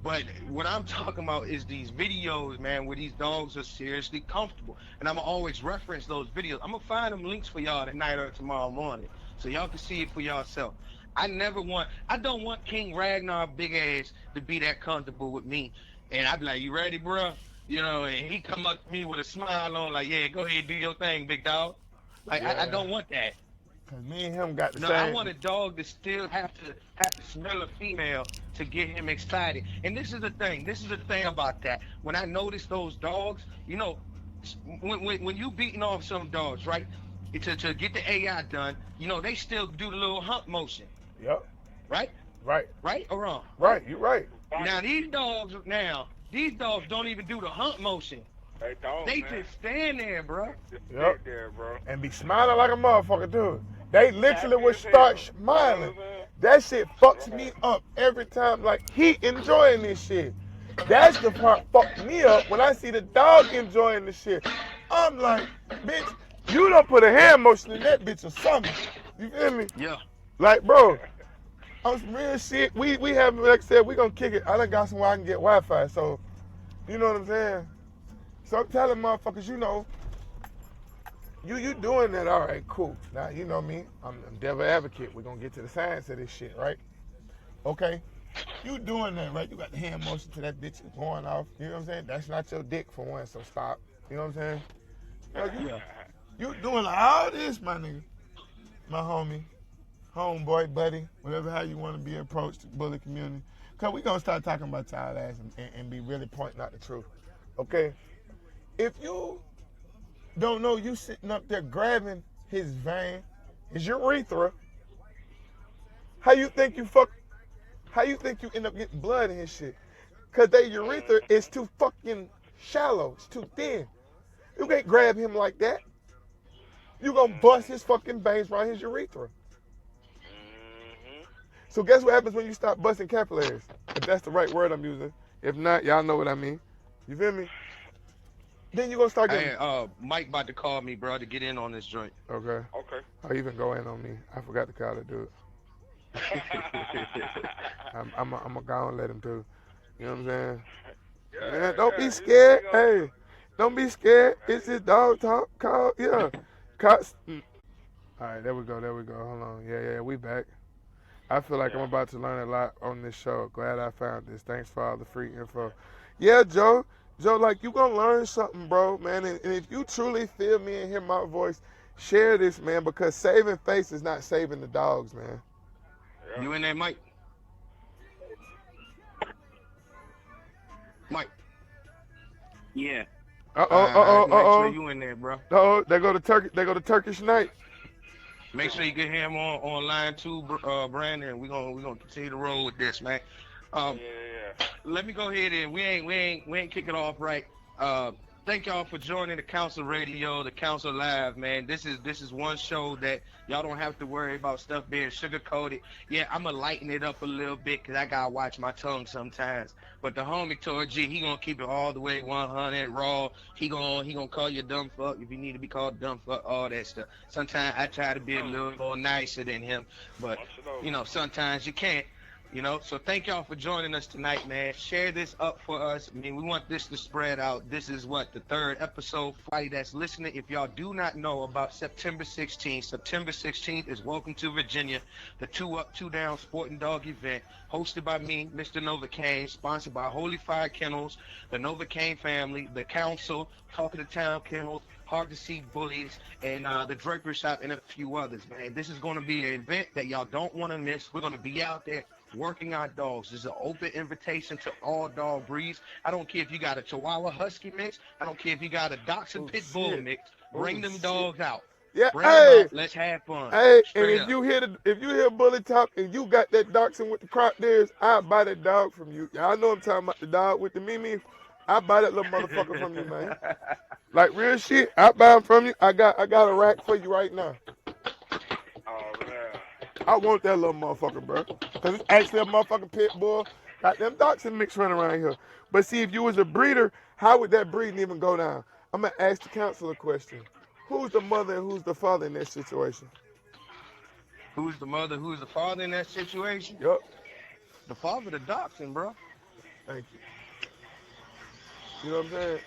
But what I'm talking about is these videos, man, where these dogs are seriously comfortable. And I'm going to always reference those videos. I'm going to find them links for y'all tonight or tomorrow morning so y'all can see it for yourself. I don't want King Ragnar big ass to be that comfortable with me. And I'd be like, you ready, bro? And he come up to me with a smile on, like, yeah, go ahead, do your thing, big dog. Like, yeah. I don't want that. Cause me and him got the same. I want a dog to still have to smell a female to get him excited. And this is the thing. This is the thing about that. When I notice those dogs, when you beating off some dogs, right, to get the AI done, they still do the little hump motion. Yep. Right? Right or wrong? Right. You're right. Now these dogs don't even do the hump motion. They don't. They just stand there, bro. Just stand there, bro. And be smiling like a motherfucker too. They literally would start smiling. That shit fucks me up every time. Like, he enjoying this shit. That's the part fucked me up when I see the dog enjoying the shit. I'm like, bitch, you don't put a hand motion in that bitch or something. You feel me? Yeah. Like, bro, on some real shit, we have, like I said, we gonna kick it. I done got somewhere I can get Wi-Fi, so, you know what I'm saying? So I'm telling motherfuckers, you doing that, all right, cool. Now, you know me, I'm devil advocate. We're gonna get to the science of this shit, right? Okay, you doing that, right? You got the hand motion to that bitch going off, you know what I'm saying? That's not your dick for one, so stop, you know what I'm saying? You doing all this, my nigga, my homeboy, buddy, whatever how you want to be approached to the bully community. Cause we gonna start talking about y'all ass and be really pointing out the truth, okay? If you don't know, you sitting up there grabbing his vein, his urethra, how you think you end up getting blood in his shit? Cause that urethra is too fucking shallow, it's too thin. You can't grab him like that. You gonna bust his fucking veins around his urethra. So guess what happens when you stop busting capillaries? If that's the right word I'm using. If not, y'all know what I mean. You feel me? Then you gonna start getting. Hey, Mike about to call me, bro, to get in on this joint. Okay. How you even go in on me? I forgot to call the dude. I'm a go and let him do. You know what I'm saying? Man, don't be scared. Hey, don't be scared. It's his dog talk. Call, yeah. All right, there we go. Hold on. Yeah, we back. I feel like I'm about to learn a lot on this show. Glad I found this. Thanks for all the free info. Yeah, Joe, like, you gonna learn something, bro, man. And if you truly feel me and hear my voice, share this, man, because saving face is not saving the dogs, man. Yeah. You in there, Mike? Mike. Yeah. Make sure you in there, bro. They go to Turkish night. Make sure you get him on line 2, Brandon. We're gonna continue to roll with this, man. Let me go ahead and we ain't kick it off right. Thank y'all for joining the Council Radio, the Council Live, man. This is one show that y'all don't have to worry about stuff being sugar-coated. Yeah, I'm going to lighten it up a little bit because I got to watch my tongue sometimes. But the homie told G, he going to keep it all the way 100 raw. He gonna call you a dumb fuck if you need to be called dumb fuck, all that stuff. Sometimes I try to be a little more nicer than him, but, sometimes you can't. You know, so thank y'all for joining us tonight, man. Share this up for us. I mean, we want this to spread out. This is what, the third episode. Everybody that's listening, if y'all do not know about September 16th is Welcome to Virginia, the 2 Up, 2 Down Sporting Dog event, hosted by me, Mr. Novocaine, sponsored by Holy Fire Kennels, the Novocaine family, the council, Talking to Town Kennels, Hard to See Bullies, and the Draper Shop, and a few others, man. This is going to be an event that y'all don't want to miss. We're going to be out there working our dogs. This is an open invitation to all dog breeds. I don't care if you got a Chihuahua Husky mix. I don't care if you got a Dachshund Pit Bull mix. Bring them dogs out. Yeah, Bring them out. Let's have fun. Hey, and Straight if you hear Bully talk and you got that dachshund with the cropped ears, I'll buy that dog from you. Y'all know I'm talking about the dog with the Mimi. I buy that little motherfucker from you, man. Like real shit, I buy him from you. I got a rack for you right now. Oh man. I want that little motherfucker, bro. Cause it's actually a motherfucking pit bull. Got them dachshund mix running around here. But see, if you was a breeder, how would that breeding even go down? I'm gonna ask the council a question. Who's the mother and who's the father in that situation? Who's the mother? Who's the father in that situation? Yup. The father, the dachshund, bro. Thank you. You know what I'm saying?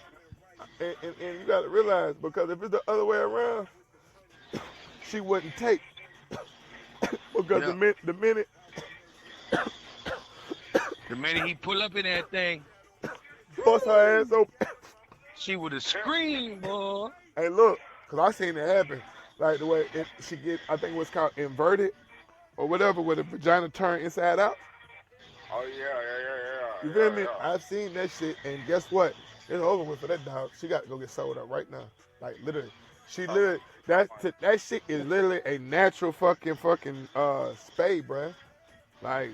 And you got to realize, because if it's the other way around, she wouldn't take. Because the minute he pull up in that thing, bust her ass open, she would have screamed, boy. Hey, look, because I seen it happen. Like the way she get, I think it was called inverted or whatever, where the vagina turn inside out. Oh yeah. You feel me? I've seen that shit, and guess what? It's over with for that dog. She got to go get sold up right now. Like literally, that shit is literally a natural fucking spay, bruh. Like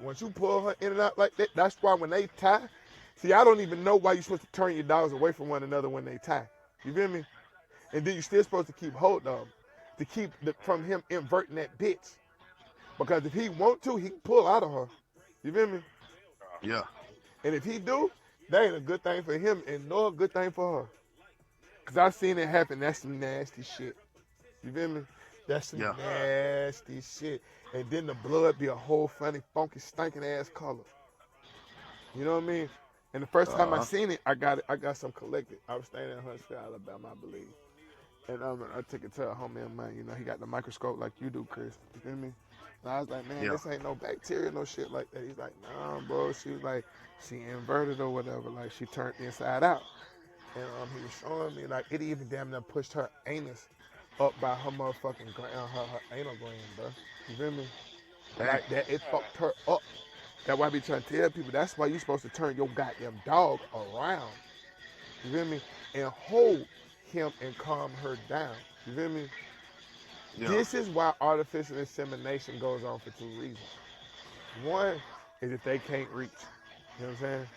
once you pull her in and out like that, that's why when they tie. See, I don't even know why you're supposed to turn your dogs away from one another when they tie. You feel me? And then you're still supposed to keep hold of them to keep from him inverting that bitch. Because if he want to, he can pull out of her. You feel me? Yeah. And if he do, that ain't a good thing for him and nor a good thing for her. Because I've seen it happen. That's some nasty shit. You feel me? That's some nasty shit. And then the blood be a whole funny, funky, stinking ass color. You know what I mean? And the first time I seen it, I got some collected. I was staying in Huntsville, Alabama, I believe. And I took it to a homie of mine. You know, he got the microscope like you do, Chris. You feel me? And I was like, man, this ain't no bacteria, no shit like that. He's like, nah, bro. She was like, she inverted or whatever. Like, she turned inside out. And he was showing me, like, it even damn near pushed her anus up by her motherfucking her anal gland, bro. You feel me? Like that, it fucked her up. That's why I be trying to tell people, that's why you supposed to turn your goddamn dog around. You feel me? And hold him and calm her down. You feel me? Yeah. This is why artificial insemination goes on for two reasons. One is if they can't reach. You know what I'm saying?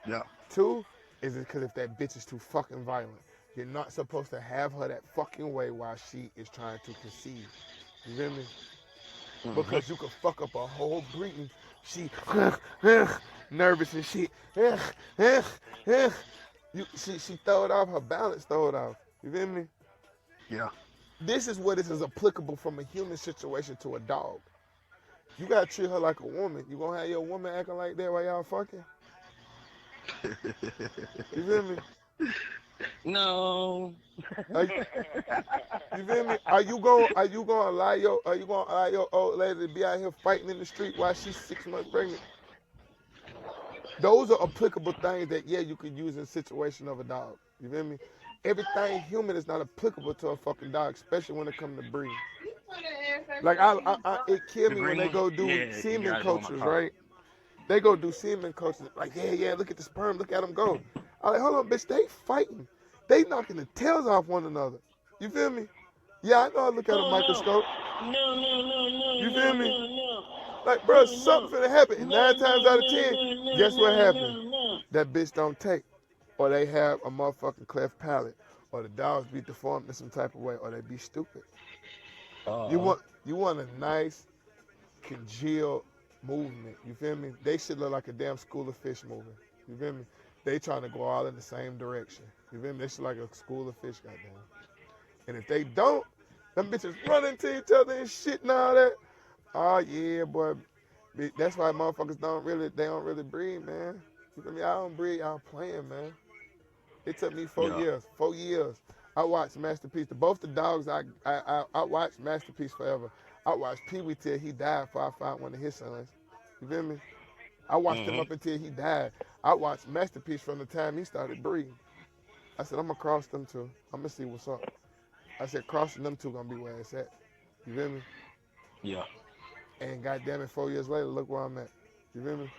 Yeah. Two is because if that bitch is too fucking violent. You're not supposed to have her that fucking way while she is trying to conceive. You feel me? Mm-hmm. Because you could fuck up a whole breeding. She nervous and shit. She throw it off, her balance throw it off. You feel me? Yeah. This is what is applicable from a human situation to a dog. You gotta treat her like a woman. You gonna have your woman acting like that while y'all fucking? You feel me? No. You feel me? Are you gonna allow your old lady to be out here fighting in the street while she's 6 months pregnant? Those are applicable things that you could use in the situation of a dog. You feel me? Everything human is not applicable to a fucking dog, especially when it comes to breeding. Like it killed me when they go do semen cultures, right? They go do semen cultures. Like, look at the sperm, look at them go. I'm like, hold on, bitch, they fighting. They knocking the tails off one another. You feel me? Yeah, I know I look at a microscope. No. You feel me? Like, bro, something finna happen. And 9 times out of 10, guess what happened? That bitch don't take. Or they have a motherfucking cleft palate. Or the dogs be deformed in some type of way. Or they be stupid. You want a nice, congealed movement. You feel me? They should look like a damn school of fish moving. You feel me? They trying to go all in the same direction. You feel me? They should like a school of fish, goddamn. And if they don't, them bitches run into each other and shit and all that. Oh yeah, boy. That's why motherfuckers don't really breed, man. You feel me? I don't breed, y'all playing, man. It took me 4 years. 4 years. I watched Masterpiece. Both the dogs I watched Masterpiece forever. I watched Pee Wee till he died before I found one of his sons. You feel me? I watched him up until he died. I watched Masterpiece from the time he started breeding. I said, I'm gonna cross them two. I'm gonna see what's up. I said, crossing them two gonna be where it's at. You feel me? Yeah. And goddamn it, 4 years later, look where I'm at. You feel me?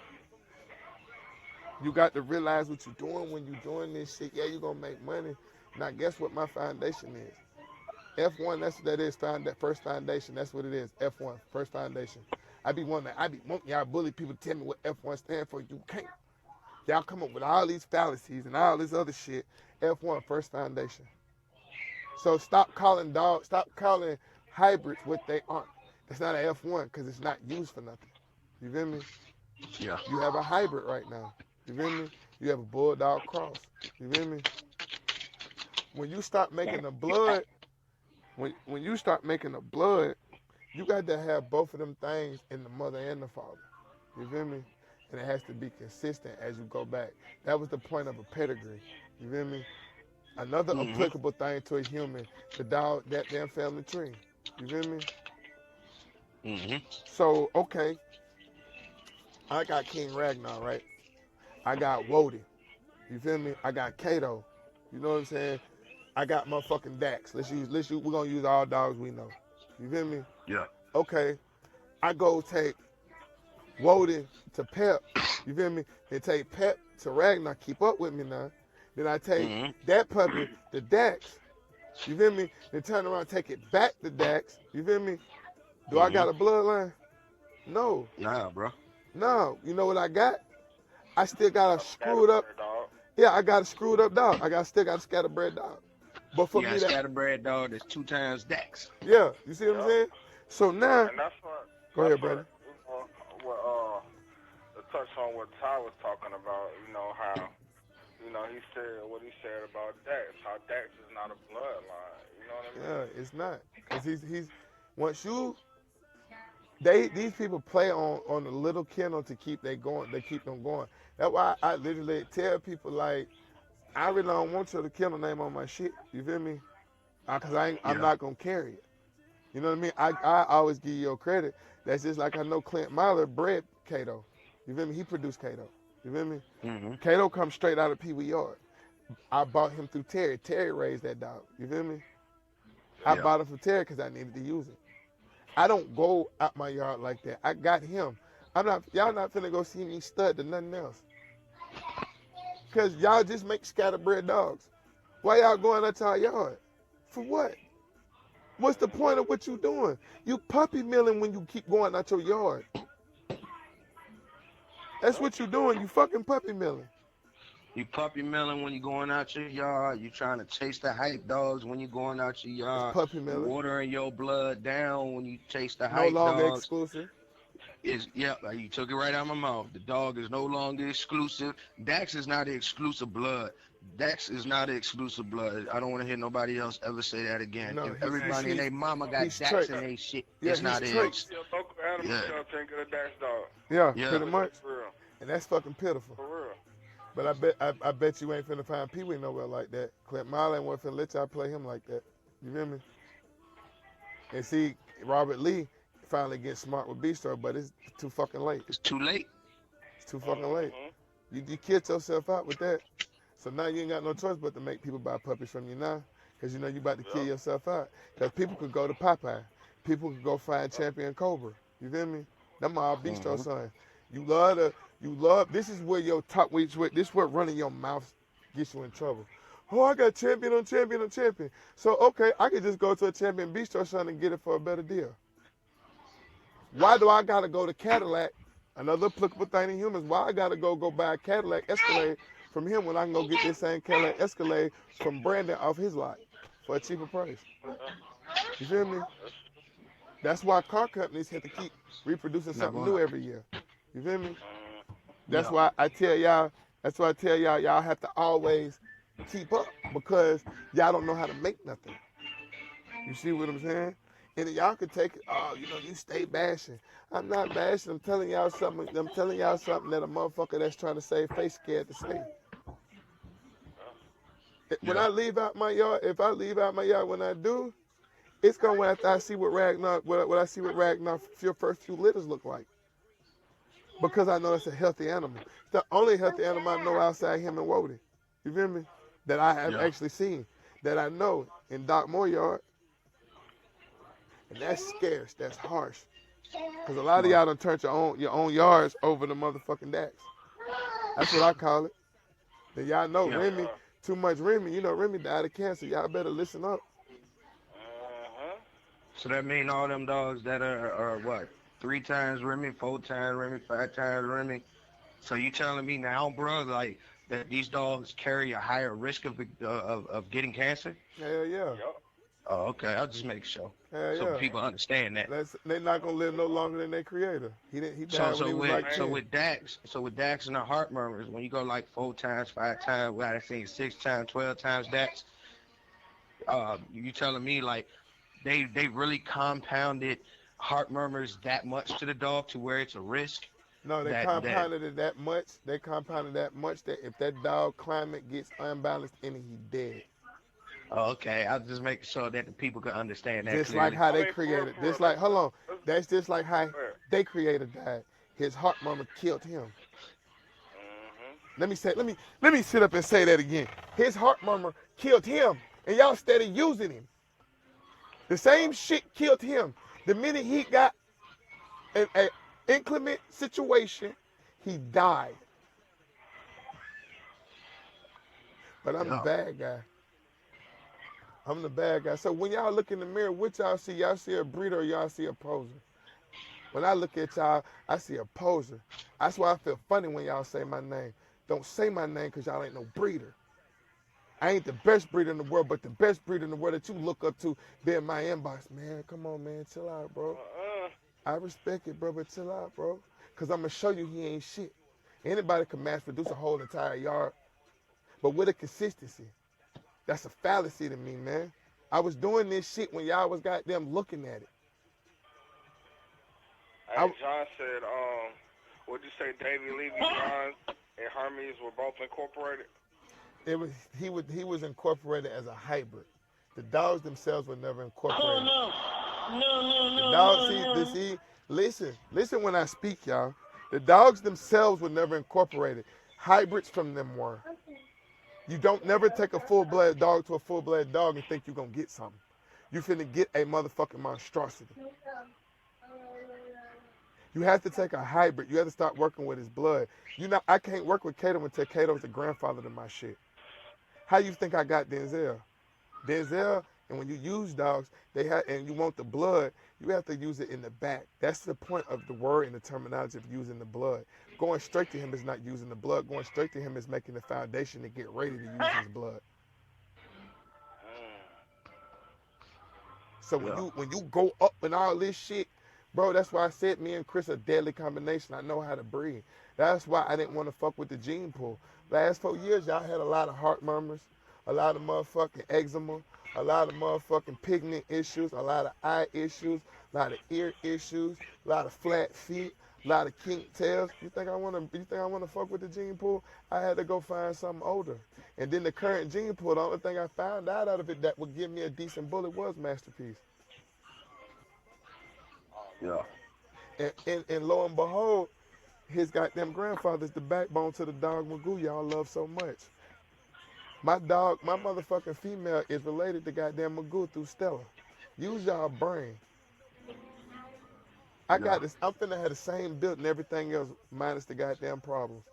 You got to realize what you're doing when you're doing this shit. Yeah, you're gonna make money. Now, guess what my foundation is? F1, that's what that is. First foundation, that's what it is. F1, first foundation. I be wanting y'all bully people tell me what F1 stand for. You can't. Y'all come up with all these fallacies and all this other shit. F1, first foundation. So stop calling hybrids what they aren't. That's not an F1 because it's not used for nothing. You feel me? Yeah. You have a hybrid right now. You feel me? You have a bulldog cross. You feel me? When you start making the blood, when you start making the blood, you got to have both of them things in the mother and the father. You feel me? And it has to be consistent as you go back. That was the point of a pedigree. You feel me? Another applicable thing to a human, the dog, that damn family tree. You feel me? So, okay, I got King Ragnar, right? I got Wody. You feel me? I got Kato. You know what I'm saying? I got motherfucking Dax. We're gonna use all dogs we know. You feel me? Yeah. Okay. I go take Wody to Pep. You feel me? And take Pep to Ragnar. Keep up with me now. Then I take that puppy to Dax. You feel me? Then turn around and take it back to Dax. You feel me? Do I got a bloodline? No. Nah, bro. No. You know what I got? I still got a screwed up. Yeah, I got a screwed up dog. Still got a scatterbred dog. But for you me, got a scatterbred dog that's 2 times Dax. Yeah, you see what I'm saying? So now, and that's what, go ahead, brother. To touch on what Ty was talking about, how, he said what he said about Dax, how Dax is not a bloodline. You know what I mean? Yeah, it's not. Because he's once you, these people play on the little kennel to keep them going. That's why I literally tell people, like, I really don't want your kennel name on my shit. You feel me? Because I'm not going to carry it. You know what I mean? I always give you your credit. That's just like I know Clint Myler bred Kato. You feel me? He produced Kato. You feel me? Kato comes straight out of Pee Wee Yard. I bought him through Terry. Terry raised that dog. You feel me? I bought him from Terry because I needed to use it. I don't go out my yard like that. I got him. Y'all not finna go see me stud to nothing else. Because y'all just make scatterbred dogs. Why y'all going out to our yard? For what? What's the point of what you doing? You puppy milling when you keep going out your yard. That's what you doing. You fucking puppy milling. You puppy milling when you're going out your yard. You trying to chase the hype dogs when you're going out your yard. It's puppy milling. Watering your blood down when you chase the No hype longer dogs. exclusive. You took it right out of my mouth. The dog is no longer exclusive. Dax is not the exclusive blood. Dax is not the exclusive blood. I don't want to hear nobody else ever say that again. No, if everybody and their mama got Dax straight. in their shit, Yeah, it's not he's it. Your local animal shelter and get a Dax dog. Yeah, pretty much. For real. And that's fucking pitiful. For real. But I bet you ain't finna find Pee Wee nowhere like that. Clint Myler ain't finna let y'all play him like that. You feel me? And see, Robert Lee finally gets smart with Beastar, but it's too fucking late. It's too late. It's too fucking late. You killed yourself out with that. So now you ain't got no choice but to make people buy puppies from you now. Because you know you about to kill yourself out. Because people could go to Popeye. People could go find Champion Cobra. You feel me? Them all Beastar son. This is where your talk, this is where running your mouth gets you in trouble. Oh, I got champion on champion on champion. So, okay, I could just go to a Champion Beastar son and get it for a better deal. Why do I got to go to Cadillac, another applicable thing in humans, why I got to go buy a Cadillac Escalade from him when I can go get this same Cadillac Escalade from Brandon off his lot for a cheaper price? You feel me? That's why car companies have to keep reproducing something new every year. You feel me? That's why I tell y'all, y'all have to always keep up because y'all don't know how to make nothing. You see what I'm saying? And y'all can take it, oh, you stay bashing. I'm not bashing. I'm telling y'all something. I'm telling y'all something that a motherfucker that's trying to save face scared to say. When Yeah. I leave out my yard, if I leave out my yard when I do, it's gonna after I see what Ragnar, what I see what Ragnar your first few litters look like. Because I know it's a healthy animal. It's the only healthy animal I know outside him and Wody. You feel me? That I have Yeah. actually seen. That I know in Doc Moore yard. And that's scarce. That's harsh. Because a lot of y'all done turned your own yards over to motherfucking Dax. That's what I call it. Then y'all know Yeah. Remy, too much Remy. Remy died of cancer. Y'all better listen up. So that mean all them dogs that are what? 3 times Remy, 4 times Remy, 5 times Remy. So you telling me now, bro, like that these dogs carry a higher risk of getting cancer? Hell yeah. Yup. Oh, okay. I'll just make sure Hell so yeah. people understand that. They're not gonna live no longer than their creator. He So died when he was like 10. with Dax and the heart murmurs, when you go like 4 times, 5 times, well, I seen 6 times, 12 times Dax. You telling me like they really compounded heart murmurs that much to the dog to where it's a risk No, they that compounded it that much. They compounded that much that if that dog climate gets unbalanced, and he dead. Oh, okay. I'll just make sure that the people can understand that Just like clearly. how I they mean, created. for Just real, like, hold on. That's just like how go ahead. they created died. His heart mama killed him. Let me sit up and say that again. His heart mama killed him, and y'all steady using him. The same shit killed him. The minute he got an inclement situation, he died. But I'm the Yeah. bad guy. I'm the bad guy. So when y'all look in the mirror, what y'all see? Y'all see a breeder or y'all see a poser? When I look at y'all, I see a poser. That's why I feel funny when y'all say my name. Don't say my name because y'all ain't no breeder. I ain't the best breeder in the world, but the best breeder in the world that you look up to be in my inbox. Man, come on, man. Chill out, bro. I respect it, bro, but chill out, bro. Because I'm going to show you he ain't shit. Anybody can mass produce a whole entire yard, but with a consistency. That's a fallacy to me, man. I was doing this shit when y'all was goddamn looking at it. Hey, John said, would you say Davy Levy Johns and Hermes were both incorporated? He was incorporated as a hybrid. The dogs themselves were never incorporated. The dogs, listen when I speak, y'all. The dogs themselves were never incorporated. Hybrids from them were. You don't never take a full-blood dog to a full-blood dog and think you're going to get something. You finna get a motherfucking monstrosity. You have to take a hybrid. You have to start working with his blood. I can't work with Kato until Kato's the grandfather to my shit. How you think I got Denzel? Denzel, and when you use dogs, and you want the blood, you have to use it in the back. That's the point of the word and the terminology of using the blood. Going straight to him is not using the blood. Going straight to him is making the foundation to get ready to use his blood. So when you go up and all this shit, bro, that's why I said me and Chris a deadly combination. I know how to breed. That's why I didn't want to fuck with the gene pool. Last 4 years, y'all had a lot of heart murmurs, a lot of motherfucking eczema, a lot of motherfucking pigment issues, a lot of eye issues, a lot of ear issues, a lot of flat feet, a lot of kink tails. You think I wanna fuck with the gene pool? I had to go find something older. And then the current gene pool, the only thing I found out of it that would give me a decent bullet was Masterpiece. Yeah. And lo and behold, his goddamn grandfather's the backbone to the dog Magoo y'all love so much. My motherfucking female is related to goddamn Magoo through Stella. Use y'all brain. I got this. I'm finna have the same build and everything else minus the goddamn problems.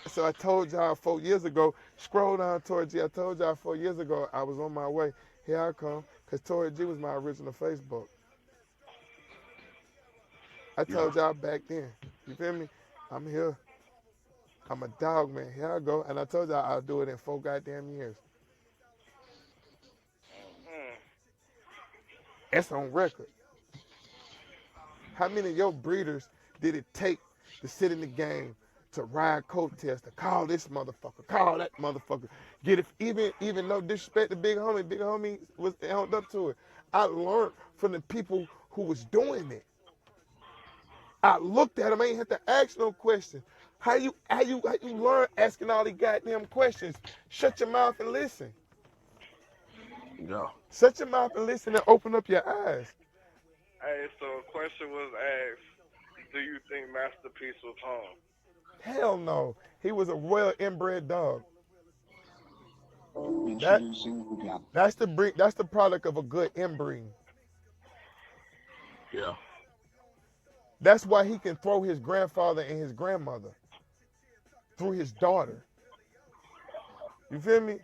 So I told y'all 4 years ago, scroll down towards G. I told y'all 4 years ago I was on my way. Here I come, because Tori G was my original Facebook. I told y'all back then, you feel me? I'm here. I'm a dog, man. Here I go. And I told y'all I'll do it in 4 goddamn years. That's on record. How many of your breeders did it take to sit in the game, to ride coattails, to call this motherfucker, call that motherfucker. Get it, even no disrespect to Big Homie was held up to it. I learned from the people who was doing it. I looked at him, I ain't had to ask no questions. How you learn asking all these goddamn questions? Shut your mouth and listen. Yeah. Shut your mouth and listen and open up your eyes. Hey, so a question was asked, do you think Master Peace was home? Hell no. He was a royal inbred dog. That's the product of a good inbreeding. Yeah. That's why he can throw his grandfather and his grandmother through his daughter. You feel me?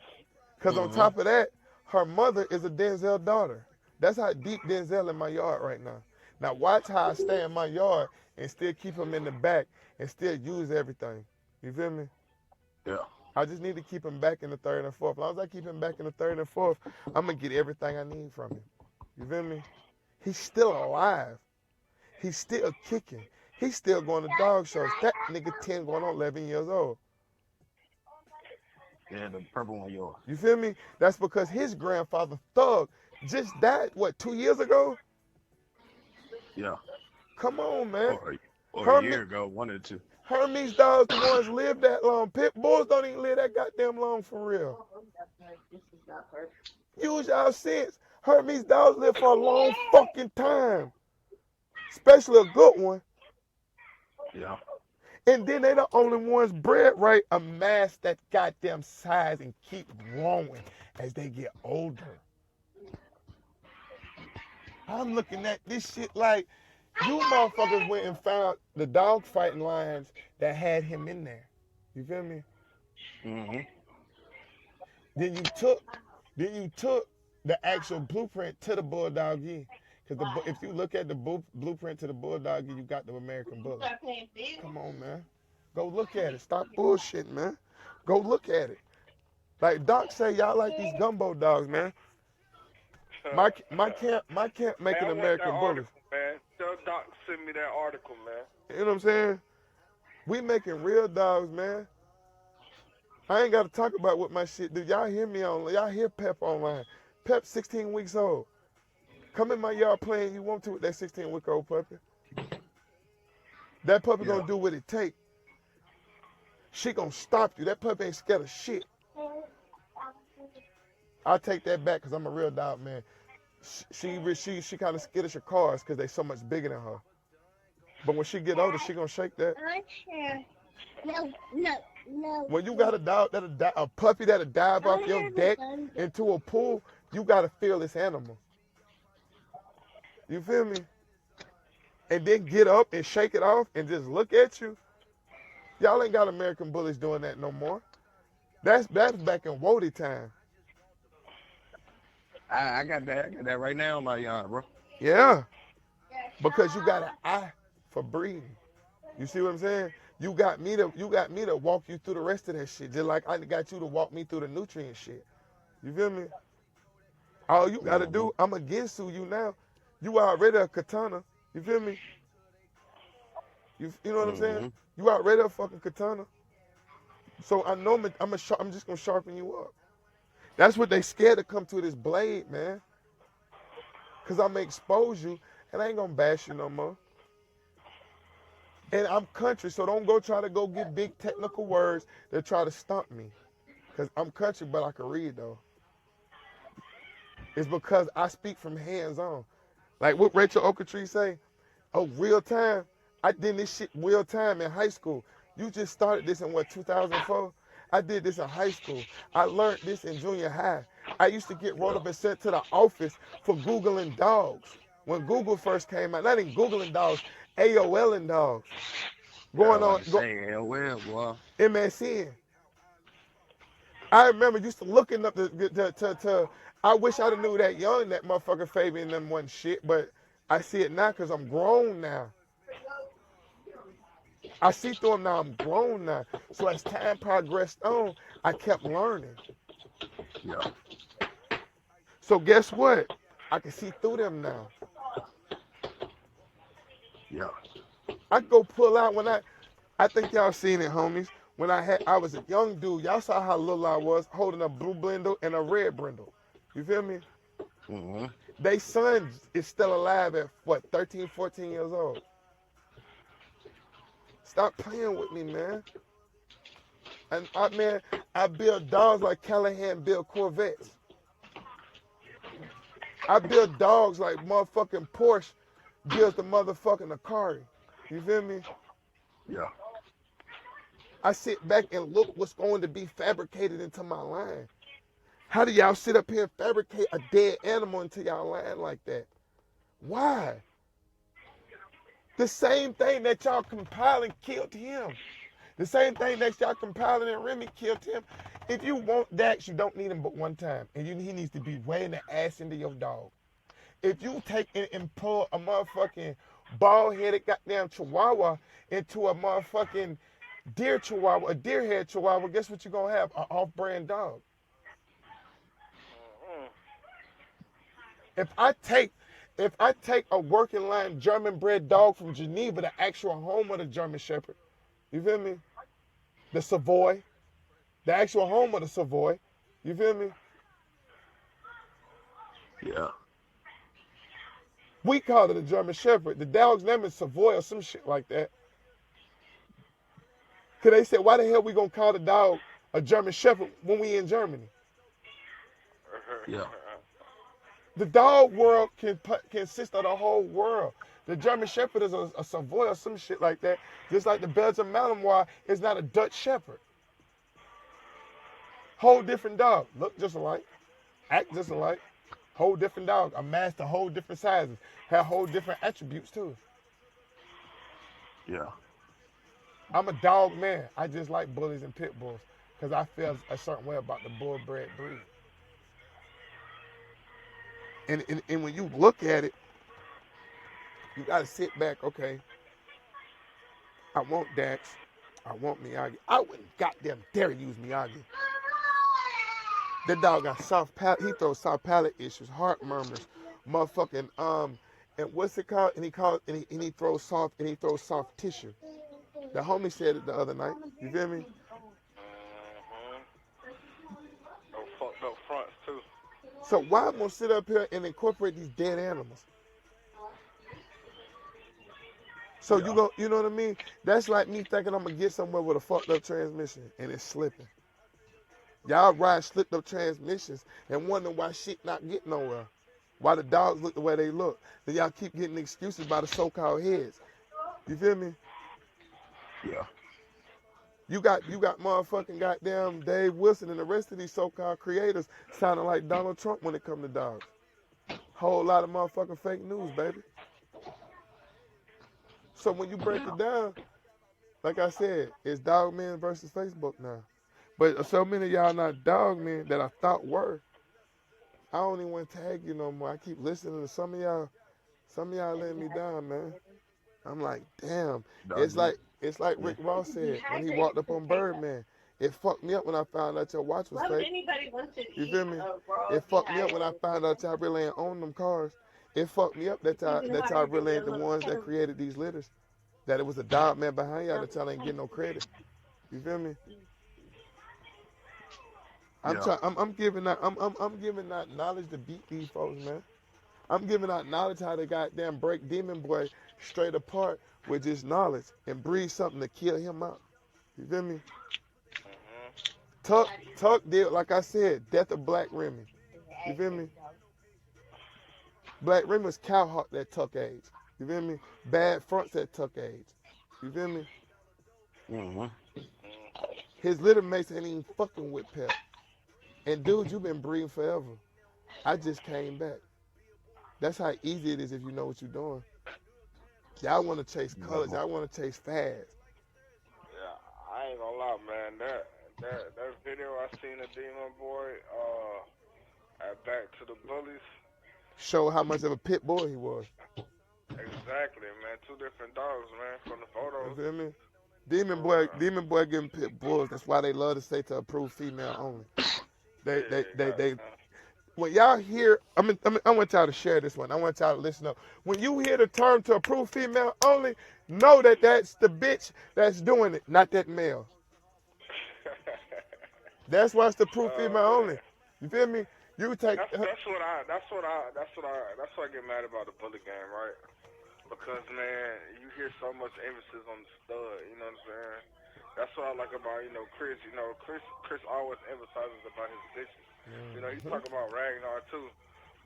Because on top of that, her mother is a Denzel daughter. That's how deep Denzel in my yard right now. Now watch how I stay in my yard and still keep him in the back and still use everything. You feel me? Yeah. I just need to keep him back in the third and fourth. As long as I keep him back in the third and fourth, I'm going to get everything I need from him. You feel me? He's still alive. He's still kicking. He's still going to dog shows. That nigga 10 going on 11 years old. Yeah, the purple one yours. You feel me? That's because his grandfather, Thug, just died, 2 years ago? Yeah. Come on, man. Or a year ago, 1 or 2. Hermes dogs, the ones live that long. Pit bulls don't even live that goddamn long for real. Use y'all sense. Hermes dogs live for a long fucking time. Especially a good one. Yeah. And then they the only ones bred right, amass that goddamn size and keep growing as they get older. I'm looking at this shit like, you motherfuckers went and found the dog fighting lions that had him in there. You feel me? Mm-hmm. Then you took the actual blueprint to the bulldoggy. Because if you look at the blueprint to the bulldoggy, you got the American Bully. Come on, man. Go look at it. Stop bullshitting, man. Go look at it. Like Doc say, y'all like these gumbo dogs, man. My camp making man, American Bullies. Man, tell Doc send me that article, man. You know what I'm saying? We making real dogs, man. I ain't got to talk about what my shit do. Y'all hear me on? Y'all hear Pep online? Pep 16 weeks old. Come in my yard playing you want to with that 16-week-old puppy. That puppy gonna do what it take. She gonna stop you. That puppy ain't scared of shit. I'll take that back because I'm a real dog, man. She kind of skittish of cars because they so much bigger than her. But when she get older, she gonna shake that. No. When you got a dog a puppy that'll dive off your deck into a pool, you gotta feel this animal. You feel me? And then get up and shake it off and just look at you. Y'all ain't got American Bullies doing that no more. That's back in Wody time. I got that right now in my yard, bro. Yeah. Because you got an eye for breeding. You see what I'm saying? You got me to walk you through the rest of that shit, just like I got you to walk me through the nutrient shit. You feel me? All you gotta do, I'm against you now. You already a katana. You feel me? You know what I'm saying? You already a fucking katana. So I know I'm just gonna sharpen you up. That's what they scared to come to this blade, man. Cause I'm gonna expose you and I ain't gonna bash you no more. And I'm country, so don't go try to go get big technical words that try to stump me. Cause I'm country, but I can read though. It's because I speak from hands on. Like what Rachel Okatree say, oh, real time. I did this shit real time in high school. You just started this in 2004? I did this in high school. I learned this in junior high. I used to get rolled up and sent to the office for Googling dogs. When Google first came out, not even Googling dogs, AOLing dogs. Going on. AOL, boy. MSN. I remember used to looking up I wish I'd have knew that young that motherfucker Fabian them wasn't shit, but I see it now because I'm grown now. I see through them now, I'm grown now. So as time progressed on, I kept learning. Yeah. So guess what? I can see through them now. Yeah. I go pull out when I think y'all seen it, homies. When I was a young dude, y'all saw how little I was, holding a blue brindle and a red brindle. You feel me? Mm-hmm. They son is still alive at what, 13, 14 years old. Stop playing with me, man. And I build dogs like Callahan built Corvettes. I build dogs like motherfucking Porsche builds the motherfucking Akari. You feel me? Yeah. I sit back and look what's going to be fabricated into my line. How do y'all sit up here and fabricate a dead animal into y'all line like that? Why? The same thing that y'all compiling killed him. The same thing that y'all compiling and Remy killed him. If you want Dax, you don't need him but one time. And he needs to be weighing the ass into your dog. If you take and pull a motherfucking bald-headed goddamn chihuahua into a motherfucking deer chihuahua, a deer-head chihuahua, guess what you're going to have? An off-brand dog. If I take a working line German-bred dog from Geneva, the actual home of the German Shepherd, you feel me? The Savoy, the actual home of the Savoy, you feel me? Yeah. We call it a German Shepherd. The dog's name is Savoy or some shit like that. Cause they said, why the hell we gonna call the dog a German Shepherd when we in Germany? Yeah. The dog world can consist of the whole world. The German Shepherd is a Savoy or some shit like that. Just like the Belgian Malinois is not a Dutch Shepherd. Whole different dog. Look just alike. Act just alike. Whole different dog. Amassed a whole different sizes. Have whole different attributes too. Yeah. I'm a dog man. I just like bullies and pit bulls because I feel a certain way about the bull bred breed. And when you look at it, you got to sit back, okay, I want Dax. I want Miyagi. I wouldn't goddamn dare use Miyagi. That dog got soft palate. He throws soft palate issues, heart murmurs, motherfucking, and what's it called? And he throws soft tissue. The homie said it the other night. You feel me? No fucked up fronts too. So why I'm gonna sit up here and incorporate these dead animals? So you know what I mean? That's like me thinking I'm gonna get somewhere with a fucked up transmission and it's slipping. Y'all ride slipped up transmissions and wonder why shit not getting nowhere. Why the dogs look the way they look. Then y'all keep getting excuses by the so-called heads. You feel me? Yeah. You got motherfucking goddamn Dave Wilson and the rest of these so-called creators sounding like Donald Trump when it comes to dogs. Whole lot of motherfucking fake news, baby. So when you break it down, like I said, it's dog men versus Facebook now. But so many of y'all not dog men that I thought were. I don't even want to tag you no more. I keep listening to some of y'all letting me down, man. I'm like, damn. It's like Rick Ross said when he walked up on Birdman. It fucked me up when I found out your watch was fake. You feel me? It fucked me up when I found out y'all really ain't own them cars. It fucked me up that y'all really ain't the ones that created these litters. That it was a dog man behind y'all that y'all ain't getting no credit. You feel me? I'm giving out knowledge to beat these folks, man. I'm giving out knowledge how to goddamn break Demon Boy straight apart with just knowledge and breed something to kill him out. You feel me? Tuck did, like I said, death of Black Remy. You feel me? Black Remy was cowhawk at Tuck age. You feel me? Bad fronts at Tuck age. You feel me? Mm-hmm. His litter mates ain't even fucking with Pep. And dude, you've been breeding forever. I just came back. That's how easy it is if you know what you're doing. Y'all want to chase colors. Y'all want to chase fast. Yeah, I ain't gonna lie, man. That video I seen of Demon Boy at Back to the Bullies. Show how much of a pit bull he was. Exactly, man. Two different dogs, man, from the photos. You feel me? Demon Boy getting pit bulls. That's why they love to say to approve female only. when y'all hear, I want y'all to share this one. I want y'all to listen up. When you hear the term to approve female only, know that that's the bitch that's doing it, not that male. That's why it's the proof female Man. only. You feel me? You take. That's what I get mad about the bully game, right? Because man, you hear so much emphasis on the stud. You know what I'm saying? That's what I like about Chris. Chris always emphasizes about his bitches. He talk about Ragnar too,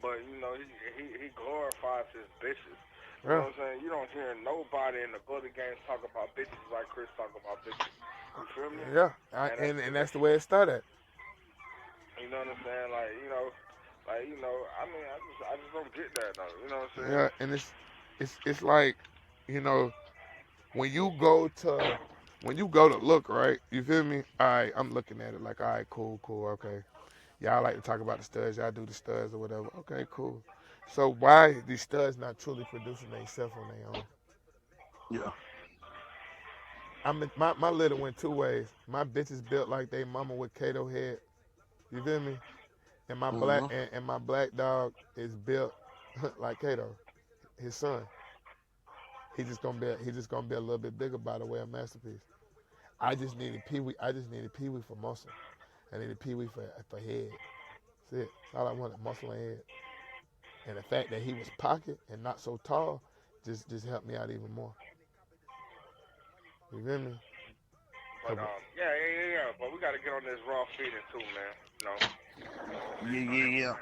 but he glorifies his bitches. You know what I'm saying? You don't hear nobody in the bully games talk about bitches like Chris talk about bitches. You feel me? Yeah, and that's the way it started. You know what I'm saying? I mean, I just don't get that though. You know what I'm saying? Yeah, and it's like, when you go to look, right? You feel me? All right, I'm looking at it like, all right, cool, okay. Y'all like to talk about the studs, y'all do the studs or whatever. Okay, cool. So why these studs not truly producing themselves on their own? Yeah. My little went two ways. My bitch is built like they mama with Kato head. You feel me? And my black Mm-hmm. and my black dog is built like Kato, his son. He just gonna be a little bit bigger by the way of masterpiece. I just needed Pee Wee. I just needed Pee Wee for muscle. I needed Pee Wee for head. That's it. That's all I wanted, muscle and head. And the fact that he was pocket and not so tall just helped me out even more. You feel me? But yeah. But we got to get on this raw feeding too, man. Yeah.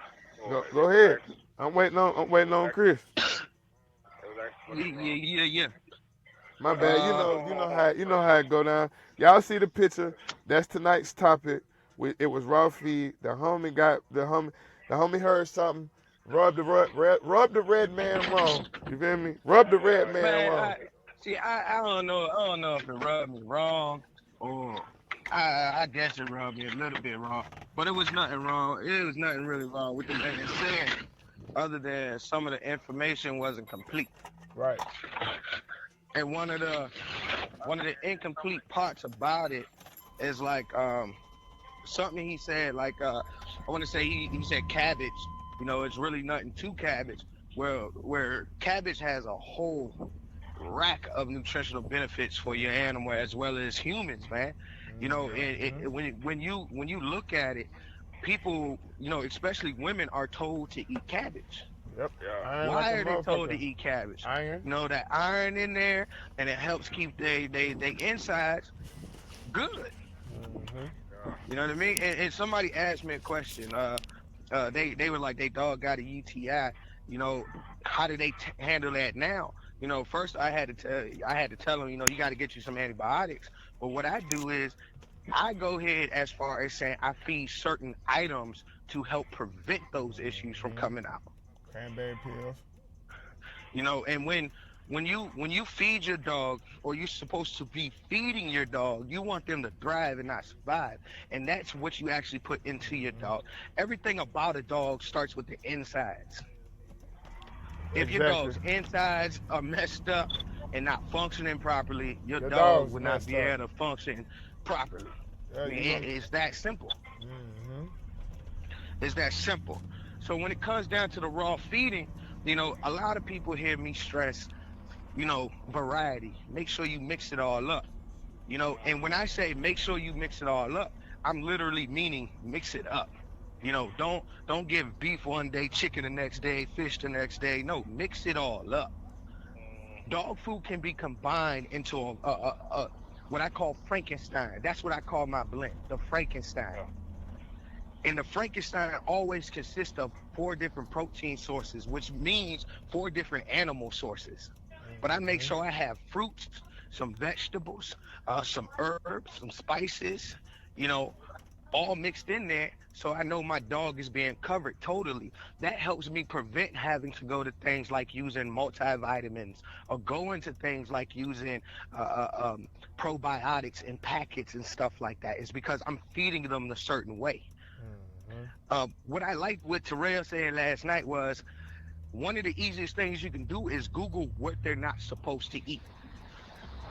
Go ahead. I'm waiting on Chris. Yeah. My bad. You know how it go down. Y'all see the picture? That's tonight's topic. It was raw feed. The homie heard something. Rub the red man wrong. You feel me? Rub the red man Man, wrong. I don't know. I don't know if it rubbed me wrong or I guess it rubbed me a little bit wrong. But it was nothing wrong. It was nothing really wrong with the man saying, other than some of the information wasn't complete. Right. And one of the incomplete parts about it is like something he said, like I want to say he said cabbage. It's really nothing to cabbage. Where cabbage has a whole rack of nutritional benefits for your animal as well as humans, man. When you look at it, people, especially women, are told to eat cabbage. Yep. Yeah. Why are they told to eat cabbage? Iron. That iron in there, and it helps keep they insides good. Mm-hmm. You know what I mean? And somebody asked me a question. They were like, they dog got a UTI. How do they handle that now? First I had to tell them, you got to get you some antibiotics. But what I do is I go ahead as far as saying I feed certain items to help prevent those issues from coming out. Cranberry pills. And when you feed your dog, or you're supposed to be feeding your dog, you want them to thrive and not survive. And that's what you actually put into your dog. Everything about a dog starts with the insides. If your dog's insides are messed up and not functioning properly, your dog will not be able to function properly. It's that simple. Mm-hmm. It's that simple. So when it comes down to the raw feeding, a lot of people hear me stress, variety. Make sure you mix it all up. And when I say make sure you mix it all up, I'm literally meaning mix it up. Don't give beef one day, chicken the next day, fish the next day. No, mix it all up. Dog food can be combined into a what I call Frankenstein. That's what I call my blend, the Frankenstein. And the Frankenstein always consists of 4 different protein sources, which means 4 different animal sources. But I make sure I have fruits, some vegetables, some herbs, some spices, all mixed in there, so I know my dog is being covered totally. That helps me prevent having to go to things like using multivitamins or go into things like using probiotics in packets and stuff like that. It's because I'm feeding them a certain way. What I liked what Terrell said last night was one of the easiest things you can do is Google what they're not supposed to eat.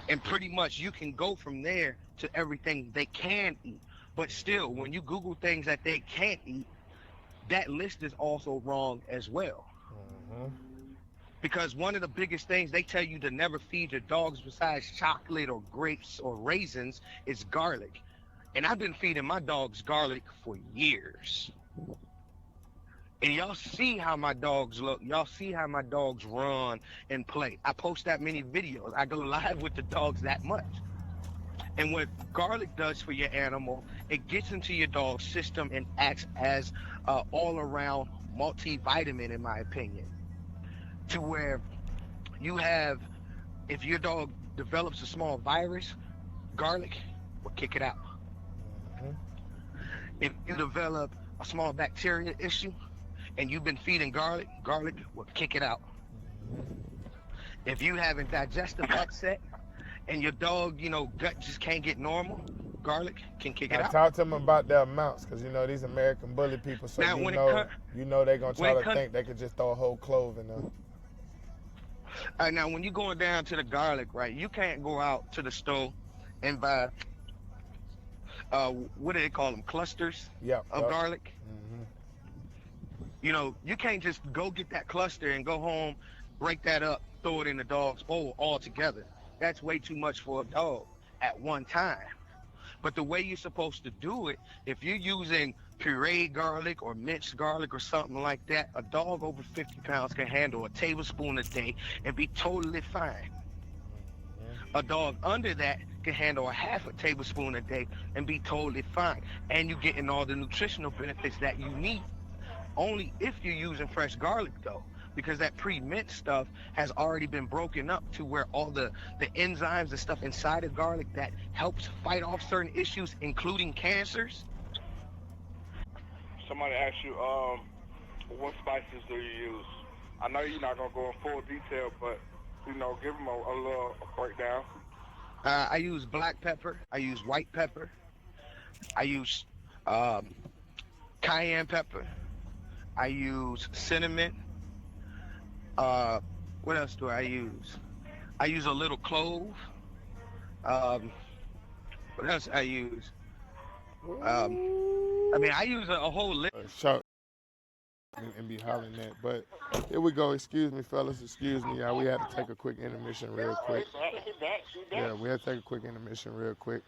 And pretty much you can go from there to everything they can eat. But still, when you Google things that they can't eat, that list is also wrong as well. Because one of the biggest things they tell you to never feed your dogs besides chocolate or grapes or raisins is garlic. And I've been feeding my dogs garlic for years. And y'all see how my dogs look. Y'all see how my dogs run and play. I post that many videos. I go live with the dogs that much. And what garlic does for your animal, it gets into your dog's system and acts as all-around multivitamin, in my opinion. To where you have, if your dog develops a small virus, garlic will kick it out. If you develop a small bacteria issue and you've been feeding garlic, garlic will kick it out. If you having digestive upset and your dog, gut just can't get normal, garlic can kick it out. Talk to them about the amounts, because these American bully people, so now, they're going to try to think they could just throw a whole clove in there. Now, when you're going down to the garlic, right, you can't go out to the store and buy, what do they call them, clusters of garlic. You can't just go get that cluster and go home, break that up, throw it in the dog's bowl all together. That's way too much for a dog at one time. But the way you're supposed to do it, if you're using pureed garlic or minced garlic or something like that, a dog over 50 pounds can handle a tablespoon a day and be totally fine. A dog under that can handle a half a tablespoon a day and be totally fine. And you're getting all the nutritional benefits that you need. Only if you're using fresh garlic, though, because that pre-mint stuff has already been broken up to where all the enzymes and stuff inside of garlic that helps fight off certain issues, including cancers. Somebody asked you, what spices do you use? I know you're not going to go in full detail, but, give them a little breakdown. I use black pepper. I use white pepper. I use cayenne pepper. I use cinnamon. What else do I use? I use a little clove. What else I use? I use a whole list. Shout and be hollering that. But here we go. Excuse me, fellas. Excuse me, y'all. We had to take a quick intermission real quick. Yeah, we had to take a quick intermission real quick.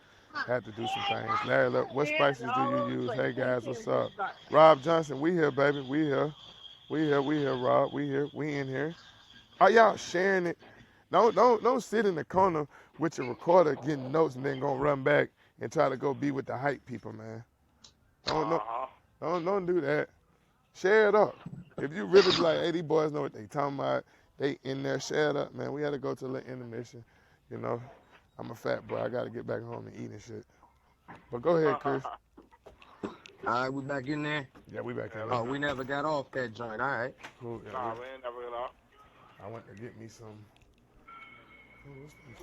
Had to do some things. Larry, look, what spices do you use? Hey, guys, what's up? Rob Johnson, we here, baby. We here. We here, Rob. We here. We in here. Are y'all sharing it? Don't sit in the corner with your recorder getting notes and then go run back and try to go be with the hype people, man. Don't do that. Share it up. If you really be like, hey, these boys know what they talking about, they in there, share it up, man. We had to go to the intermission. I'm a fat boy. I got to get back home and eat and shit. But go ahead, Chris. All right, we back in there? Yeah, we back in there. Oh, we never got off that joint. All right. Cool. Yeah, Nah, we ain't never got off. I went to get me some.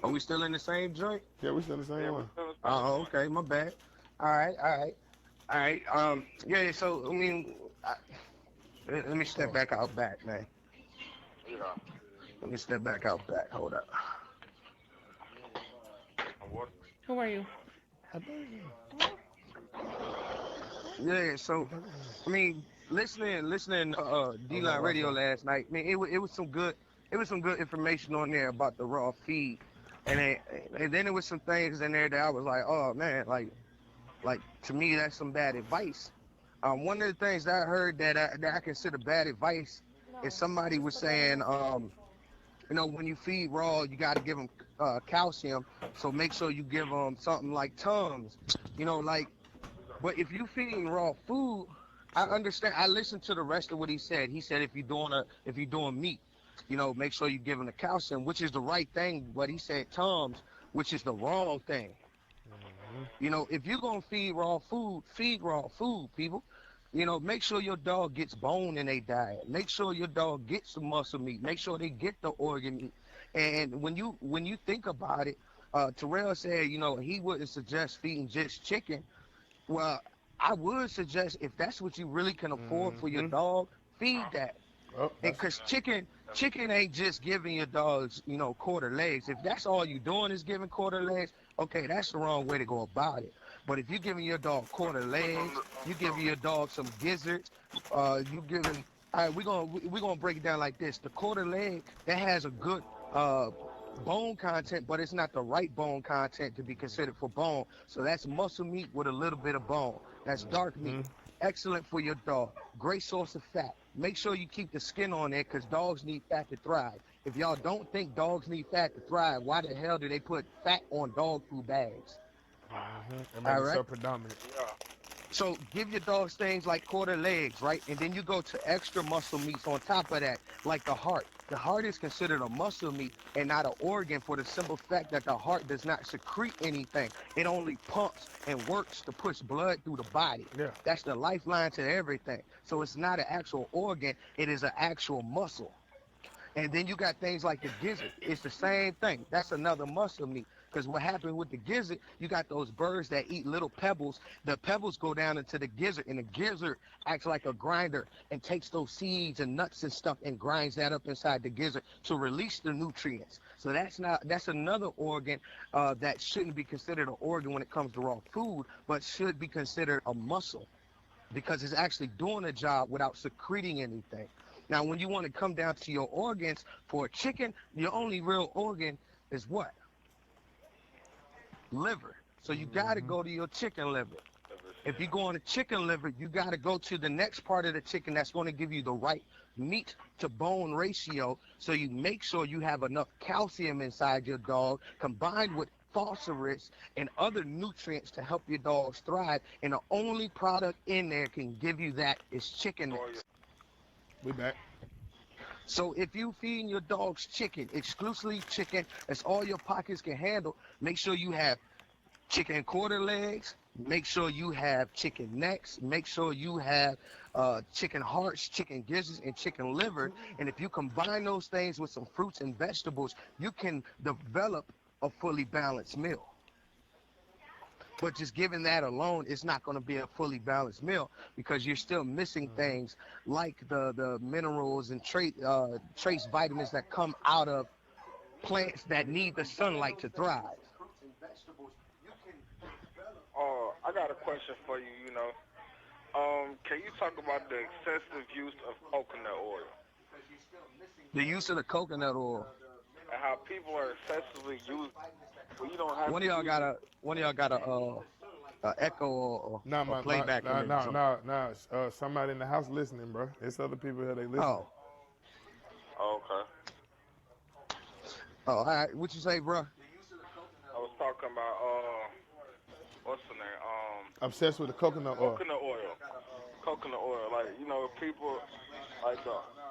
Are we still in the same joint? Yeah, we still in the same one. Oh, okay. My bad. All right. Yeah, so, let me step back out back, man. Yeah. Let me step back out back. Hold up. Who are you? Yeah, so, listening D-Line Radio last night, it was some good information on there about the raw feed. And then there was some things in there that I was like, oh man, like to me that's some bad advice. One of the things that I heard that I consider bad advice is somebody was saying, when you feed raw, you got to give them calcium. So make sure you give them something like Tums, But if you feeding raw food, I understand. I listened to the rest of what he said. He said if you're doing meat, make sure you give them the calcium, which is the right thing. But he said Tums, which is the wrong thing. If you're gonna feed raw food, people. Make sure your dog gets bone in their diet. Make sure your dog gets some muscle meat. Make sure they get the organ meat. And when you think about it, Terrell said, he wouldn't suggest feeding just chicken. Well, I would suggest if that's what you really can afford for your dog, feed that. Because chicken ain't just giving your dogs, quarter legs. If that's all you're doing is giving quarter legs, okay, that's the wrong way to go about it. But if you're giving your dog quarter legs, you giving your dog some gizzards, you giving. All right, we're gonna break it down like this. The quarter leg that has a good bone content, but it's not the right bone content to be considered for bone. So that's muscle meat with a little bit of bone. That's dark meat. Excellent for your dog. Great source of fat. Make sure you keep the skin on there because dogs need fat to thrive. If y'all don't think dogs need fat to thrive, why the hell do they put fat on dog food bags? It makes it so predominant. Yeah. So give your dogs things like quarter legs, right? And then you go to extra muscle meats on top of that, like the heart. The heart is considered a muscle meat and not an organ for the simple fact that the heart does not secrete anything. It only pumps and works to push blood through the body. Yeah. That's the lifeline to everything. So it's not an actual organ, it is an actual muscle. And then you got things like the gizzard. It's the same thing. That's another muscle meat. Because what happened with the gizzard, you got those birds that eat little pebbles. The pebbles go down into the gizzard, and the gizzard acts like a grinder and takes those seeds and nuts and stuff and grinds that up inside the gizzard to release the nutrients. So that's another organ that shouldn't be considered an organ when it comes to raw food, but should be considered a muscle because it's actually doing a job without secreting anything. Now, when you want to come down to your organs for a chicken, your only real organ is what? Liver. So you got to go to your chicken liver. If you go on a chicken liver, you got to go to the next part of the chicken that's going to give you the right meat to bone ratio. So you make sure you have enough calcium inside your dog combined with phosphorus and other nutrients to help your dogs thrive. And the only product in there can give you that is chicken necks. We back. So if you feeding your dogs chicken, exclusively chicken, that's all your pockets can handle, make sure you have chicken quarter legs, make sure you have chicken necks, make sure you have chicken hearts, chicken gizzards, and chicken liver. And if you combine those things with some fruits and vegetables, you can develop a fully balanced meal. But just giving that alone is not going to be a fully balanced meal because you're still missing things like the minerals and trace vitamins that come out of plants that need the sunlight to thrive. I got a question for you, can you talk about the excessive use of coconut oil? The use of the coconut oil. And how people are excessively using. Well, you don't have. One of y'all got a echo or playback. No. Somebody in the house listening, bro. It's other people here. They listen. Oh, okay. Oh, all right. What you say, bro? I was talking about what's the name? Obsessed with the coconut oil. Coconut oil. Like people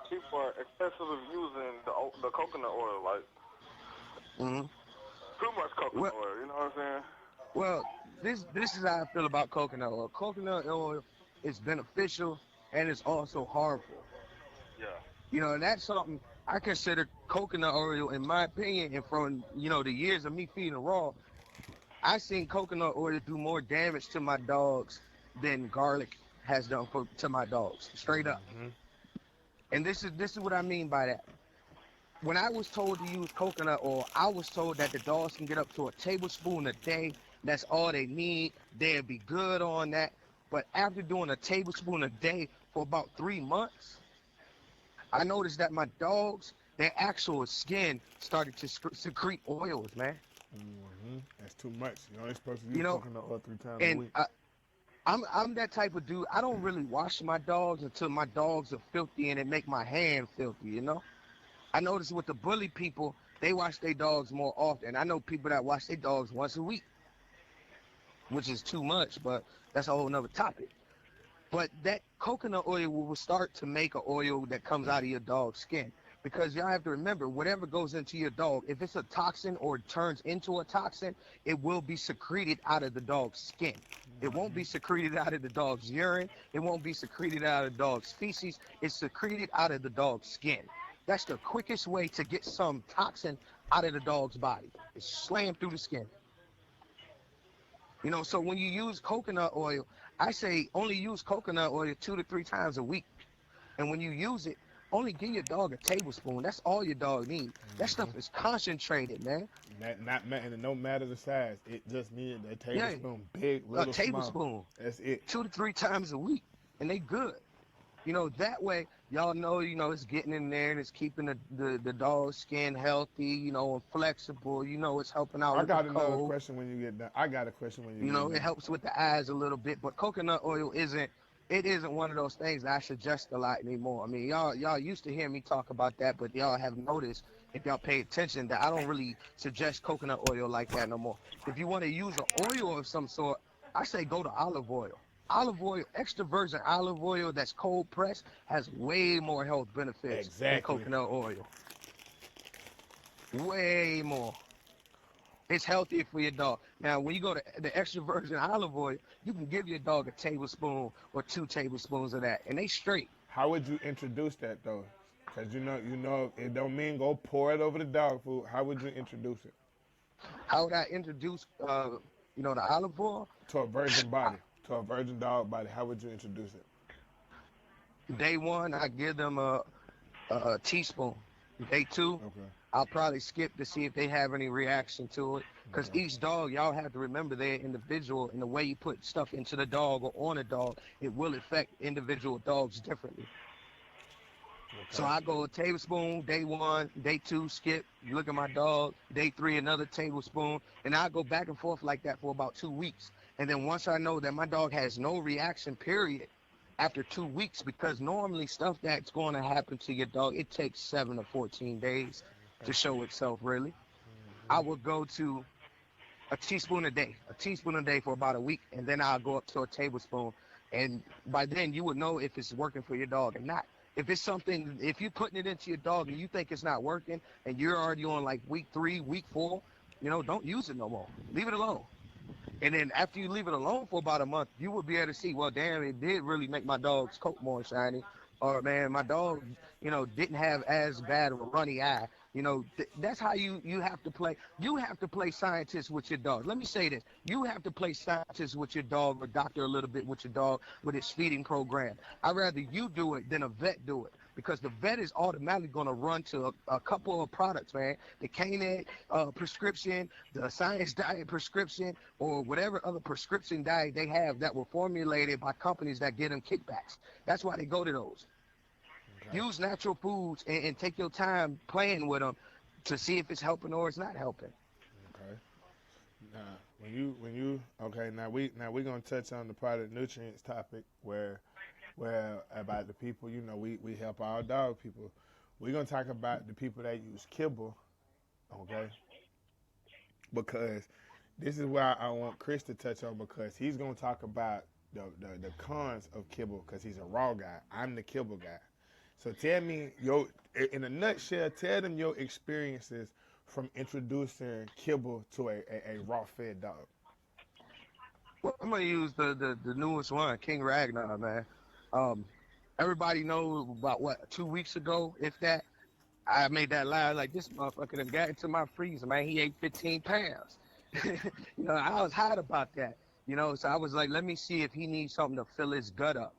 people are excessively using the coconut oil. Like. Too much coconut oil, you know what I'm saying? Well, this is how I feel about coconut oil. Coconut oil is beneficial and it's also harmful. Yeah. And that's something I consider coconut oil, in my opinion, and from, the years of me feeding raw, I seen coconut oil do more damage to my dogs than garlic has done to my dogs, straight up. And this is what I mean by that. When I was told to use coconut oil, I was told that the dogs can get up to a tablespoon a day. That's all they need. They'll be good on that. But after doing a tablespoon a day for about 3 months, I noticed that my dogs, their actual skin started to secrete oils, man. That's too much. You're only supposed to use coconut oil 3 times a week. I'm that type of dude. I don't really wash my dogs until my dogs are filthy and it make my hand filthy, I notice with the bully people, they wash their dogs more often. I know people that wash their dogs once a week, which is too much, but that's a whole nother topic. But that coconut oil will start to make an oil that comes out of your dog's skin. Because y'all have to remember, whatever goes into your dog, if it's a toxin or turns into a toxin, it will be secreted out of the dog's skin. It won't be secreted out of the dog's urine. It won't be secreted out of the dog's feces. It's secreted out of the dog's skin. That's the quickest way to get some toxin out of the dog's body. It's slammed through the skin. So when you use coconut oil, I say only use coconut oil 2 to 3 times a week. And when you use it, Only give your dog a tablespoon. That's all your dog needs. That stuff is concentrated, man. And no matter the size, it just needs a Yeah, tablespoon, big, a little, small. tablespoon, That's it. 2 to 3 times a week, and they good. That way, y'all know, it's getting in there and it's keeping the dog's skin healthy, and flexible. It's helping out I with the got another cold. question when you get done. I got a question when you get done. It helps with the eyes a little bit, but coconut oil isn't one of those things that I suggest a lot anymore. I mean, y'all used to hear me talk about that, but y'all have noticed, if y'all pay attention, that I don't really suggest coconut oil like that no more. If you want to use an oil of some sort, I say go to olive oil. Olive oil, extra virgin olive oil that's cold pressed, has way more health benefits than coconut oil. Way more. It's healthier for your dog. Now, when you go to the extra virgin olive oil, you can give your dog a tablespoon or 2 tablespoons of that, and they straight. How would you introduce that though? Because it don't mean go pour it over the dog food. How would you introduce it? How would I introduce, the olive oil? To a virgin body, to a virgin dog body. How would you introduce it? Day 1, I give them a teaspoon. Day 2, Okay. I'll probably skip to see if they have any reaction to it. Because each dog, y'all have to remember they're individual, and the way you put stuff into the dog or on a dog, it will affect individual dogs differently. Okay. So I go a tablespoon, day 1, day 2, skip, look at my dog, day 3, another tablespoon, and I go back and forth like that for about 2 weeks. And then once I know that my dog has no reaction, period, after 2 weeks, because normally stuff that's going to happen to your dog, it takes 7 to 14 days to show itself, really. I would go to a teaspoon a day for about a week, and then I'll go up to a tablespoon. And by then, you would know if it's working for your dog or not. If it's something, if you're putting it into your dog and you think it's not working, and you're already on like week 3, week 4, don't use it no more. Leave it alone. And then after you leave it alone for about a month, you will be able to see, well, damn, it did really make my dog's coat more shiny. Or, man, my dog, didn't have as bad of a runny eye. That's how you have to play. You have to play scientist with your dog. Let me say this. You have to play scientist with your dog, or doctor a little bit with your dog with his feeding program. I'd rather you do it than a vet do it, because the vet is automatically going to run to a couple of products, man. The K-Net prescription, the Science Diet prescription, or whatever other prescription diet they have that were formulated by companies that get them kickbacks. That's why they go to those. Okay. Use natural foods and take your time playing with them to see if it's helping or it's not helping. Okay. Now we're gonna touch on the part of the nutrients topic where about the people, we help our dog people. We're gonna talk about the people that use kibble, okay? Because this is why I want Chris to touch on, because he's gonna talk about the cons of kibble, because he's a raw guy. I'm the kibble guy. So tell me, in a nutshell, tell them your experiences from introducing kibble to a raw-fed dog. Well, I'm going to use the newest one, King Ragnar, man. Everybody knows about, 2 weeks ago, if that, I made that lie, like, this motherfucker done got into my freezer, man. He ate 15 pounds. I was hot about that, so I was like, let me see if he needs something to fill his gut up.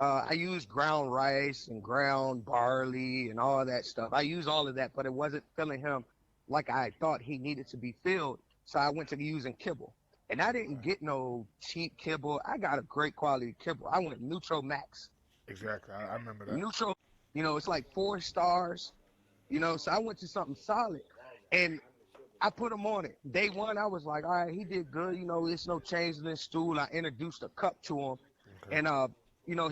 I used ground rice and ground barley and all that stuff. I used all of that, but it wasn't filling him like I thought he needed to be filled. So I went to using kibble. And I didn't get no cheap kibble. I got a great quality kibble. I went Neutral Max. Exactly. I remember that. Neutral, it's like 4 stars, so I went to something solid. And I put him on it. Day 1, I was like, all right, he did good. There's no change in his stool. I introduced a cup to him. Okay. And,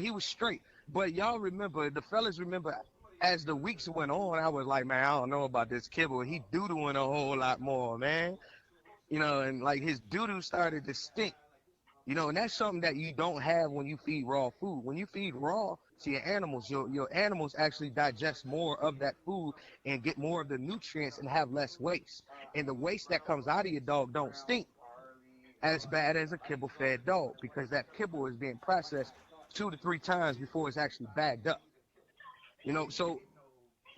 he was straight. But y'all remember, the fellas remember, as the weeks went on, I was like, man, I don't know about this kibble. He doo-dooing a whole lot more, man. And like his doo-doo started to stink. And that's something that you don't have when you feed raw food. When you feed raw to your animals, your animals actually digest more of that food and get more of the nutrients and have less waste. And the waste that comes out of your dog don't stink as bad as a kibble-fed dog, because that kibble is being processed 2 to 3 times before it's actually bagged up. So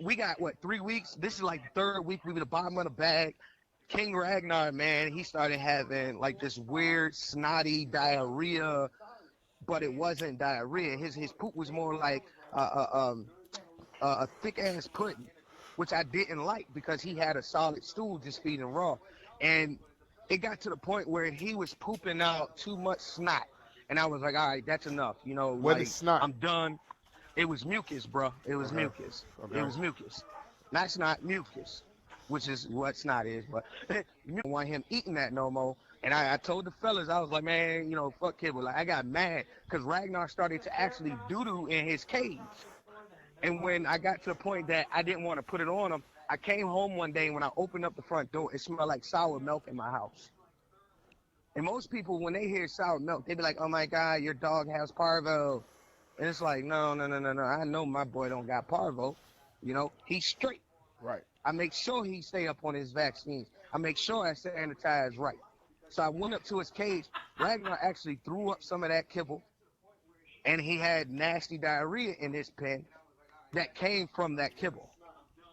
we got, 3 weeks? This is like the 3rd week. We were the bottom of the bag. King Ragnar, man, he started having like this weird snotty diarrhea, but it wasn't diarrhea. His poop was more like a thick ass pudding, which I didn't like because he had a solid stool just feeding raw, and it got to the point where he was pooping out too much snot, and I was like, all right, that's enough. You know, What is like snot? I'm done. It was mucus, bro. It was Okay. mucus. It Okay. was mucus. Not snot, mucus, which is what snot is. But I don't want him eating that no more. And I told the fellas, I was like, man, you know, fuck Kibble. Like, I got mad because Ragnar started to actually doo-doo in his cage. And when I got to the point that I didn't want to put it on him, I came home one day and when I opened up the front door, it smelled like sour milk in my house. And most people, when they hear sour milk, they be like, oh my God, your dog has parvo. And it's like, no. I know my boy don't got parvo. You know, he's straight. Right. I make sure he stay up on his vaccines. I make sure I sanitize right. So I went up to his cage. Ragnar actually threw up some of that kibble, and he had nasty diarrhea in his pen that came from that kibble.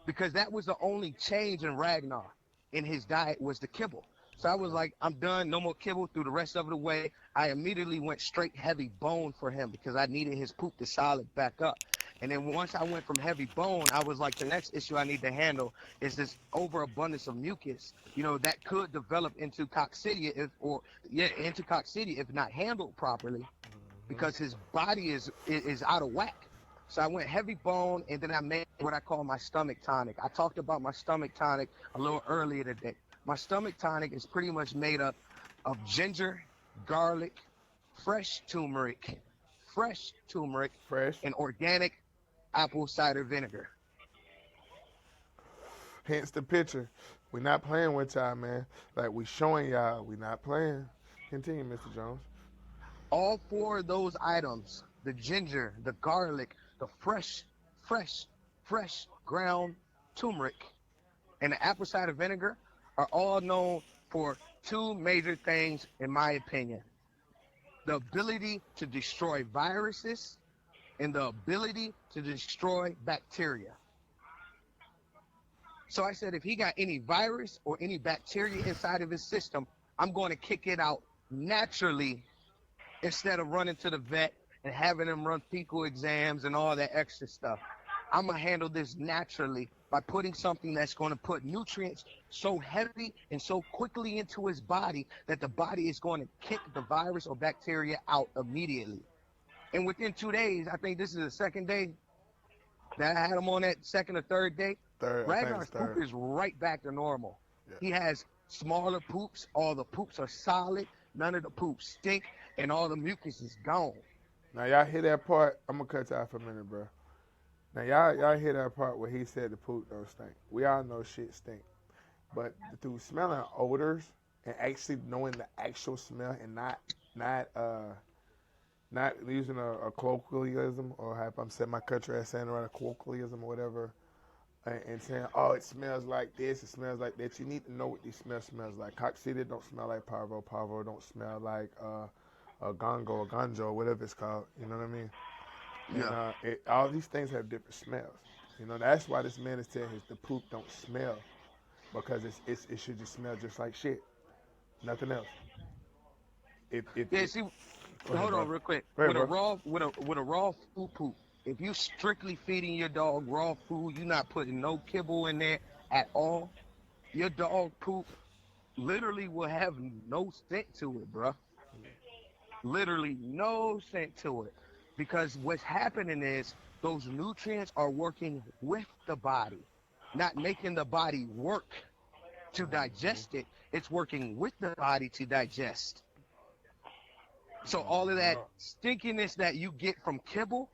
Because that was the only change in Ragnar in his diet was the kibble. So I was like, I'm done, no more kibble through the rest of the way. I immediately went straight heavy bone for him because I needed his poop to solid back up. And then once I went from heavy bone, I was like, the next issue I need to handle is this overabundance of mucus, you know, that could develop into coccidia if not handled properly because his body is out of whack. So I went heavy bone, and then I made what I call my stomach tonic. I talked about my stomach tonic a little earlier today. My stomach tonic is pretty much made up of ginger, garlic, fresh turmeric, Fresh. and organic apple cider vinegar. Hence the picture. We not playing with y'all, man. Like we showing y'all, we not playing. Continue, Mr. Jones. All four of those items, the ginger, the garlic, the fresh ground turmeric, and the apple cider vinegar are all known for two major things, in my opinion. The ability to destroy viruses and the ability to destroy bacteria. So I said, if he got any virus or any bacteria inside of his system, I'm going to kick it out naturally instead of running to the vet and having him run fecal exams and all that extra stuff. I'm going to handle this naturally by putting something that's going to put nutrients so heavy and so quickly into his body that the body is going to kick the virus or bacteria out immediately. And within 2 days, I think this is the second day that I had him on that second or third day, Ragnar's poop is right back to normal. Yeah. He has smaller poops. All the poops are solid. None of the poops stink. And all the mucus is gone. Now, y'all hear that part? I'm going to cut you out for a minute, bro. Now, y'all hear that part where he said the poop don't stink. We all know shit stink. But through smelling odors and actually knowing the actual smell and not using a colloquialism or how I'm saying my country as saying around a colloquialism or whatever, and saying, oh, it smells like this, it smells like that. You need to know what these smells like. Coccidia don't smell like parvo. Parvo don't smell like a gongo or ganjo or whatever it's called. You know what I mean? Yeah. And all these things have different smells. You know, that's why this man is saying the poop don't smell, because it should just smell just like shit. Nothing else. Hold on real quick. With a raw food poop, if you strictly feeding your dog raw food, you're not putting no kibble in there at all, your dog poop literally will have no scent to it, bro. Literally no scent to it. Because what's happening is those nutrients are working with the body, not making the body work to digest it. It's working with the body to digest. So all of that stinkiness that you get from kibble,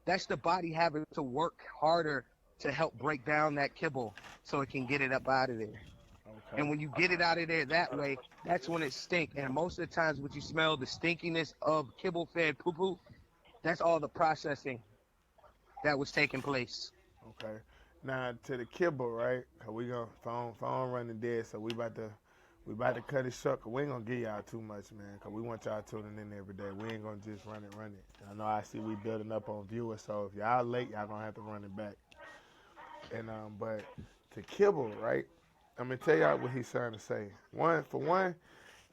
that's the body having to work harder to help break down that kibble so it can get it up out of there. Okay. And when you get it out of there that way, that's when it stinks. And most of the times when you smell the stinkiness of kibble-fed poo-poo, that's all the processing that was taking place. Okay. Now to the kibble, right? Cause we gonna phone running dead, so we about to cut it short. Cause we ain't gonna give y'all too much, man. Cause we want y'all tuning in every day. We ain't gonna just run it. And I know I see we building up on viewers, so if y'all late, y'all gonna have to run it back. And but to kibble, right? I'm gonna tell y'all what he's trying to say. For one,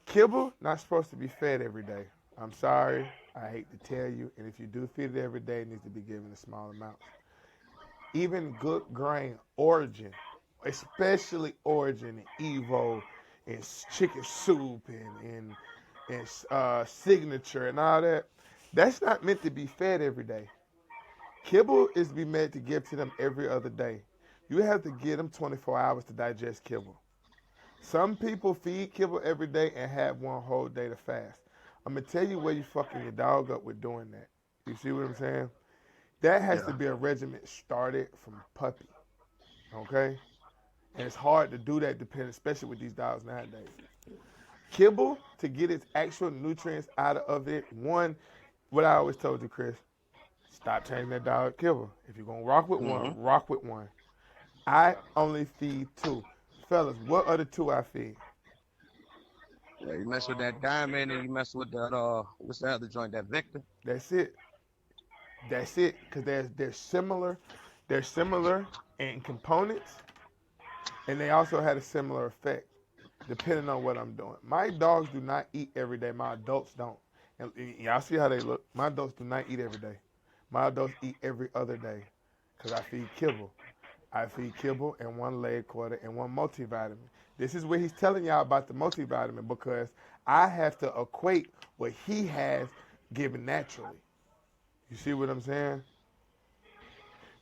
kibble not supposed to be fed every day. I'm sorry. I hate to tell you. And if you do feed it every day, it needs to be given in small amounts. Even good grain, Origin, especially Origin and Evo and chicken soup and Signature and all that, that's not meant to be fed every day. Kibble is to be meant to give to them every other day. You have to give them 24 hours to digest kibble. Some people feed kibble every day and have one whole day to fast. I'm gonna tell you where you fucking your dog up with doing that. You see what I'm saying? That has to Yeah. be a regimen started from puppy. Okay? And it's hard to do that depending, especially with these dogs nowadays. Kibble to get its actual nutrients out of it. One, what I always told you, Chris, stop changing that dog kibble. If you're gonna Hmm. rock with one. I only feed two. Fellas, what are the two I feed? Yeah, you mess with that diamond and you mess with that what's the other joint? That Victor. That's it. That's it. Because they're similar in components, and they also had a similar effect, depending on what I'm doing. My dogs do not eat every day. My adults don't. And y'all see how they look. My adults do not eat every day. My adults eat every other day because I feed kibble. I feed kibble and one leg quarter and one multivitamin. This is where he's telling y'all about the multivitamin because I have to equate what he has given naturally. You see what I'm saying?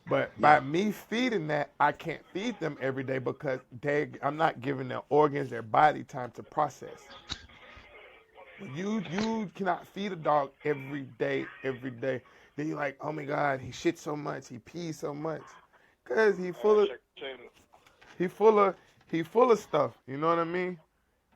But Yeah. by me feeding that, I can't feed them every day because I'm not giving their organs, their body time to process. You cannot feed a dog every day. Then you're like, oh my God, he shits so much, he pees so much, cause Check team. he full of he full of stuff. You know what I mean?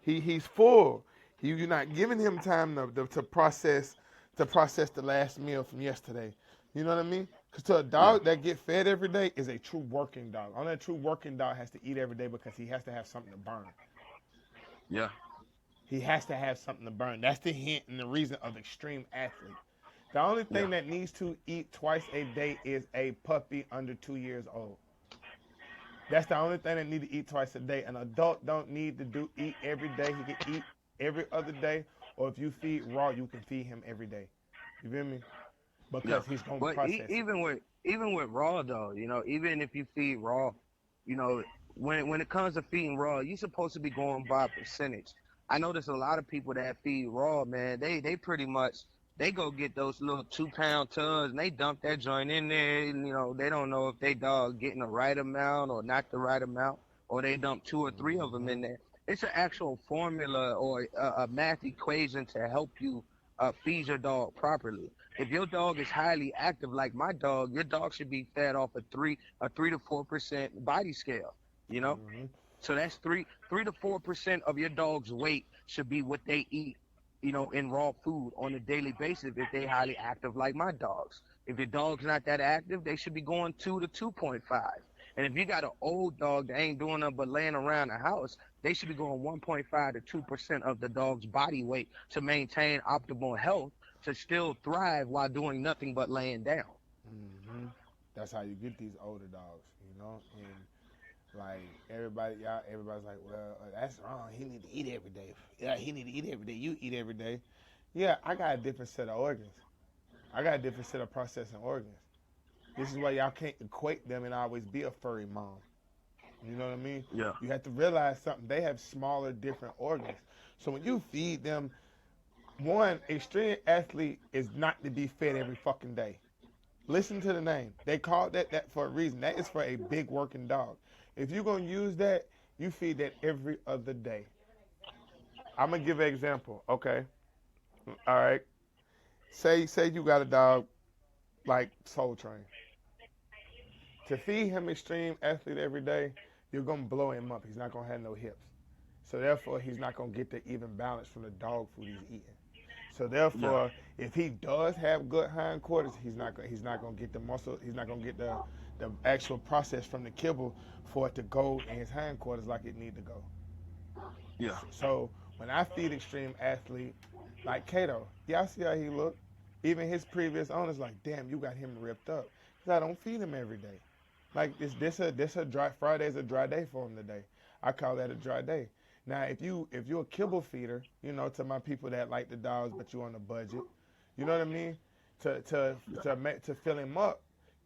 He's full. You're not giving him time to process the last meal from yesterday. You know what I mean? Because to a Yeah. dog that get fed every day is a true working dog. Only a true working dog has to eat every day because he has to have something to burn. Yeah. He has to have something to burn. That's the hint and the reason of extreme athlete. The only Yeah. thing that needs to eat twice a day is a puppy under 2 years old. That's the only thing that need to eat twice a day. An adult don't need to do eat every day. He can eat every other day, or if you feed raw, you can feed him every day. You feel me? Yeah. Because he's gonna But process it. even with raw though, even if you feed raw, you know, when it comes to feeding raw, you're supposed to be going by percentage. I notice a lot of people that feed raw, man, they pretty much they go get those little 2 pound tubs and they dump that joint in there. And, they don't know if they dog getting the right amount or not the right amount, or they dump two or three of them Mm-hmm. in there. It's an actual formula or a math equation to help you feed your dog properly. If your dog is highly active like my dog, your dog should be fed off a 3 to 4% body scale. You know, Mm-hmm. so that's 3 to 4% of your dog's weight should be what they eat. In raw food on a daily basis if they highly active like my dogs. If your dog's not that active, they should be going 2 to 2.5. And if you got an old dog that ain't doing nothing but laying around the house, they should be going 1.5 to 2% of the dog's body weight to maintain optimal health to still thrive while doing nothing but laying down. Mm-hmm. That's how you get these older dogs, and like everybody's like, well, that's wrong. He need to eat every day. Yeah, he need to eat every day. You eat every day. Yeah, I got a different set of organs. I got a different set of processing organs. This is why y'all can't equate them and always be a furry mom. You know what I mean? Yeah. You have to realize something. They have smaller, different organs. So when you feed them, one extreme athlete is not to be fed every fucking day. Listen to the name. They call that for a reason. That is for a big working dog. If you're gonna use that, you feed that every other day. I'm gonna give an example. Okay. All right. Say you got a dog like Soul Train. To feed him extreme athlete every day, you're gonna blow him up. He's not gonna have no hips. So therefore, he's not gonna get the even balance from the dog food he's eating. So Yeah. therefore, if he does have good hindquarters, he's not gonna get the muscle. He's not gonna get the actual process from the kibble for it to go in his hindquarters like it need to go. Yeah. So when I feed extreme athlete like Kato, y'all see how he look. Even his previous owners like, damn, you got him ripped up. Cause I don't feed him every day. Like this a dry Friday's a dry day for him today. I call that a dry day. Now, if you're a kibble feeder, to my people that like the dogs, but you on a budget, you know what I mean? To fill him up,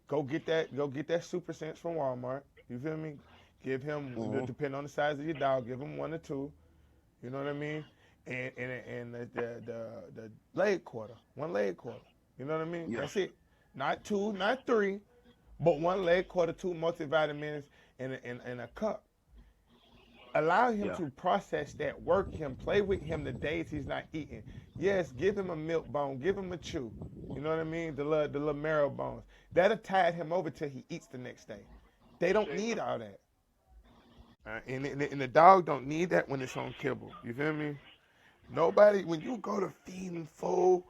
go get that Super Sense from Walmart. You feel me? Give him, Mhm. depending on the size of your dog, give him 1 or 2. You know what I mean? And the leg quarter, 1 leg quarter. You know what I mean? Yeah. That's it. Not 2, not 3, but 1 leg quarter, 2 multivitamins, and a cup. Allow him Yeah. to process that, work him, play with him the days he's not eating. Yes, give him a milk bone, give him a chew. You know what I mean? The little marrow bones. That'll tide him over till he eats the next day. They don't need all that. And the dog don't need that when it's on kibble. You feel me? Nobody, when you go to feeding 4,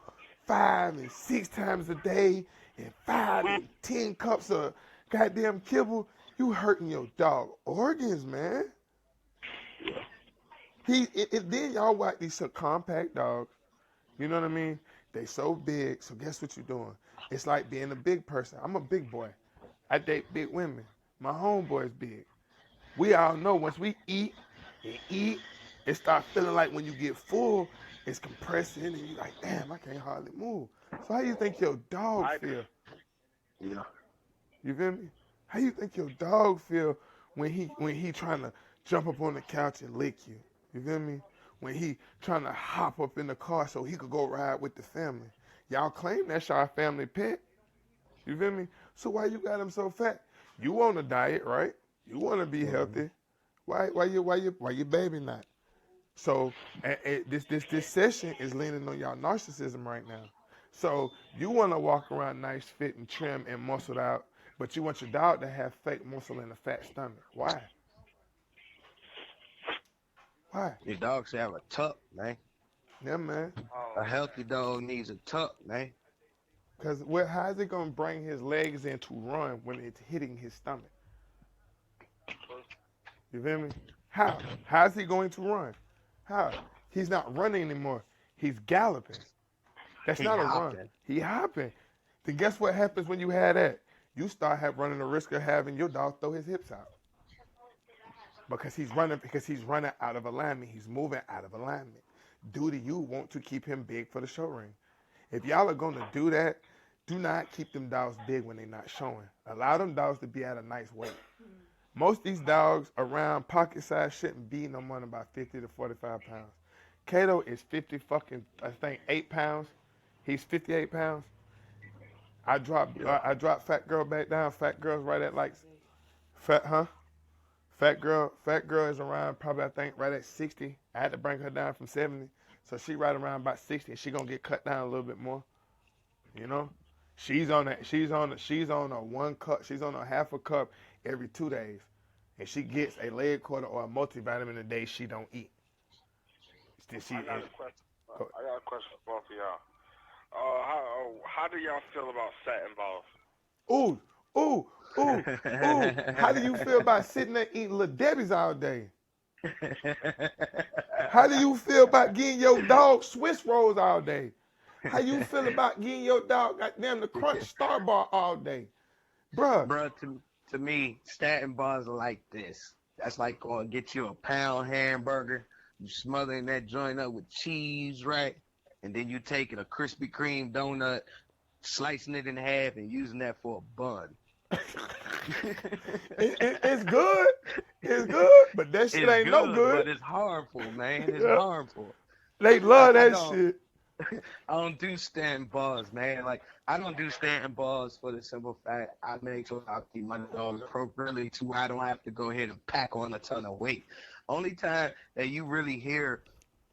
5, and 6 times a day, and 5 and 10 cups of goddamn kibble, you hurting your dog organs, man. Then y'all watch these compact dogs. You know what I mean? They so big. So guess what you're doing? It's like being a big person. I'm a big boy. I date big women. My homeboy's big. We all know once we eat and eat, it starts feeling like when you get full, it's compressing and you're like, damn, I can't hardly move. So how you think your dog feel? Yeah. You feel me? How you think your dog feel when he trying to jump up on the couch and lick you? You feel me? When he trying to hop up in the car so he could go ride with the family. Y'all claim that's our family pet. You feel me? So why you got him so fat? You on a diet, right? You want to be healthy. Why your baby not? So this session is leaning on y'all narcissism right now. So you want to walk around nice, fit, and trim and muscled out, but you want your dog to have fake muscle and a fat stomach. Why? Why? Your dog should have a tuck, man. Yeah, man. A healthy dog needs a tuck, man. Because how is it going to bring his legs in to run when it's hitting his stomach? You feel me? How? How is he going to run? How? He's not running anymore. He's galloping. That's not a run. He hopping. Then guess what happens when you have that? You start running the risk of having your dog throw his hips out. Because he's running out of alignment. He's moving out of alignment. Do you want to keep him big for the show ring? If y'all are going to do that, do not keep them dogs big when they're not showing. Allow them dogs to be at a nice weight. Most of these dogs around pocket size shouldn't be no more than about 50 to 45 pounds. Kato is 8 pounds. He's 58 pounds. I dropped Fat Girl back down. Fat Girl's right at Fat Girl is around probably I think right at 60. I had to bring her down from 70. So she right around about 60 and she gonna get cut down a little bit more. You know? She's on a 1 cup, she's on a half a cup every 2 days. And she gets a leg quarter or a multivitamin a day she don't eat. I got a question for both of y'all. How do y'all feel about satin balls? Ooh. How do you feel about sitting there eating Little Debbie's all day? How do you feel about getting your dog Swiss rolls all day? How you feel about getting your dog goddamn the Crunch Star Bar all day? Bruh, to me, statin bars are like this. That's like going to get you a pound hamburger. You smothering that joint up with cheese, right? And then you taking a Krispy Kreme donut, slicing it in half, and using that for a bun. It's good. It's good, but that shit ain't no good. But it's harmful, man. It's harmful. They love that shit. I don't do statin bars, man. Like, I don't do statin bars for the simple fact I make sure I keep my dogs appropriately to where I don't have to go ahead and pack on a ton of weight. Only time that you really hear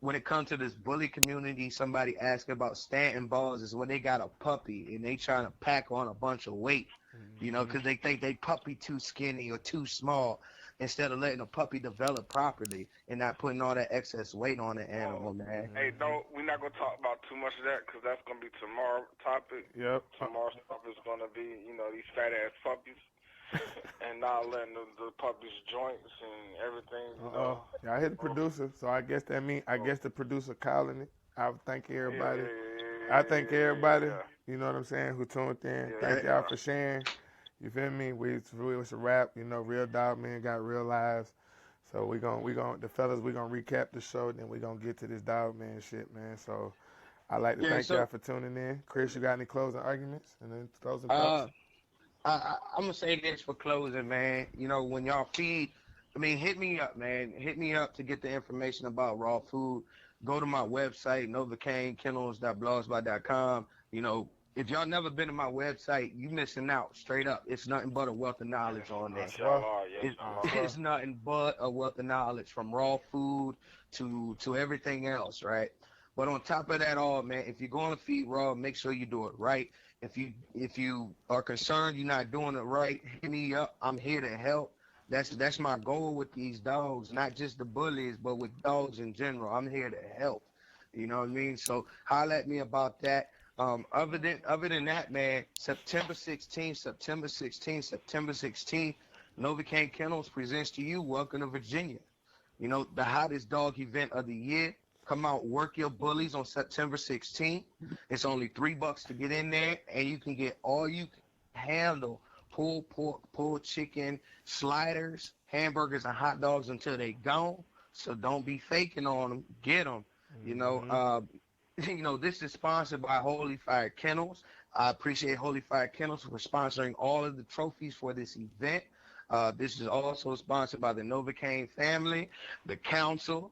when it comes to this bully community, somebody asking about statin balls is when they got a puppy and they trying to pack on a bunch of weight, you know, because they think they puppy too skinny or too small, instead of letting a puppy develop properly and not putting all that excess weight on the animal, man. Hey, we're not going to talk about too much of that because that's going to be tomorrow's topic. Yep. Tomorrow's topic is going to be, these fat-ass puppies. And not letting the puppies' joints and everything. Yeah, I hit the producer, so I guess the producer calling it. I would thank everybody. I thank everybody. You know what I'm saying? Who tuned in? Thank y'all for sharing. You feel me? It's a wrap. Real dog men got real lives. So the fellas, we gonna recap the show, then we gonna get to this dog man shit, man. So I'd like to thank y'all for tuning in. Chris, you got any closing arguments and then closing thoughts? I'm gonna say this for closing, man. You know, when y'all feed, I mean, hit me up, man. Hit me up to get the information about raw food. Go to my website, novacainkennels.blogspot.com. You know, if y'all never been to my website, you missing out. Straight up, it's nothing but a wealth of knowledge on there. It's nothing but a wealth of knowledge, from raw food to everything else, right? But on top of that all, man, if you're going to feed raw, make sure you do it right. If you are concerned you're not doing it right, hit me up. I'm here to help. That's my goal with these dogs, not just the bullies, but with dogs in general. I'm here to help. You know what I mean? So holler at me about that. Other than that, man, September 16th, Novocaine Kennels presents to you Welcome to Virginia. You know, the hottest dog event of the year. Come out, work your bullies on September 16th. It's only $3 to get in there, and you can get all you can handle: pulled pork, pulled chicken, sliders, hamburgers, and hot dogs until they gone. So don't be faking on them. Get them. You know, this is sponsored by Holy Fire Kennels. I appreciate Holy Fire Kennels for sponsoring all of the trophies for this event. This is also sponsored by the Novocaine family, the council,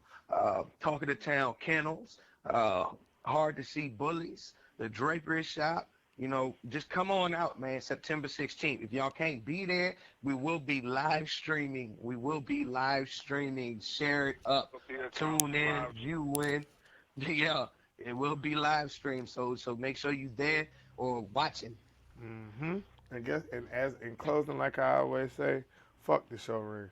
Talk of the Town Kennels, Hard to See Bullies, the Drapery Shop. You know, just come on out, man, September 16th. If y'all can't be there, we will be live streaming. Share it up. Tune in, view in. Yeah, it will be live streamed. So make sure you there or watching. I guess, and as in closing, like I always say, fuck the show ring.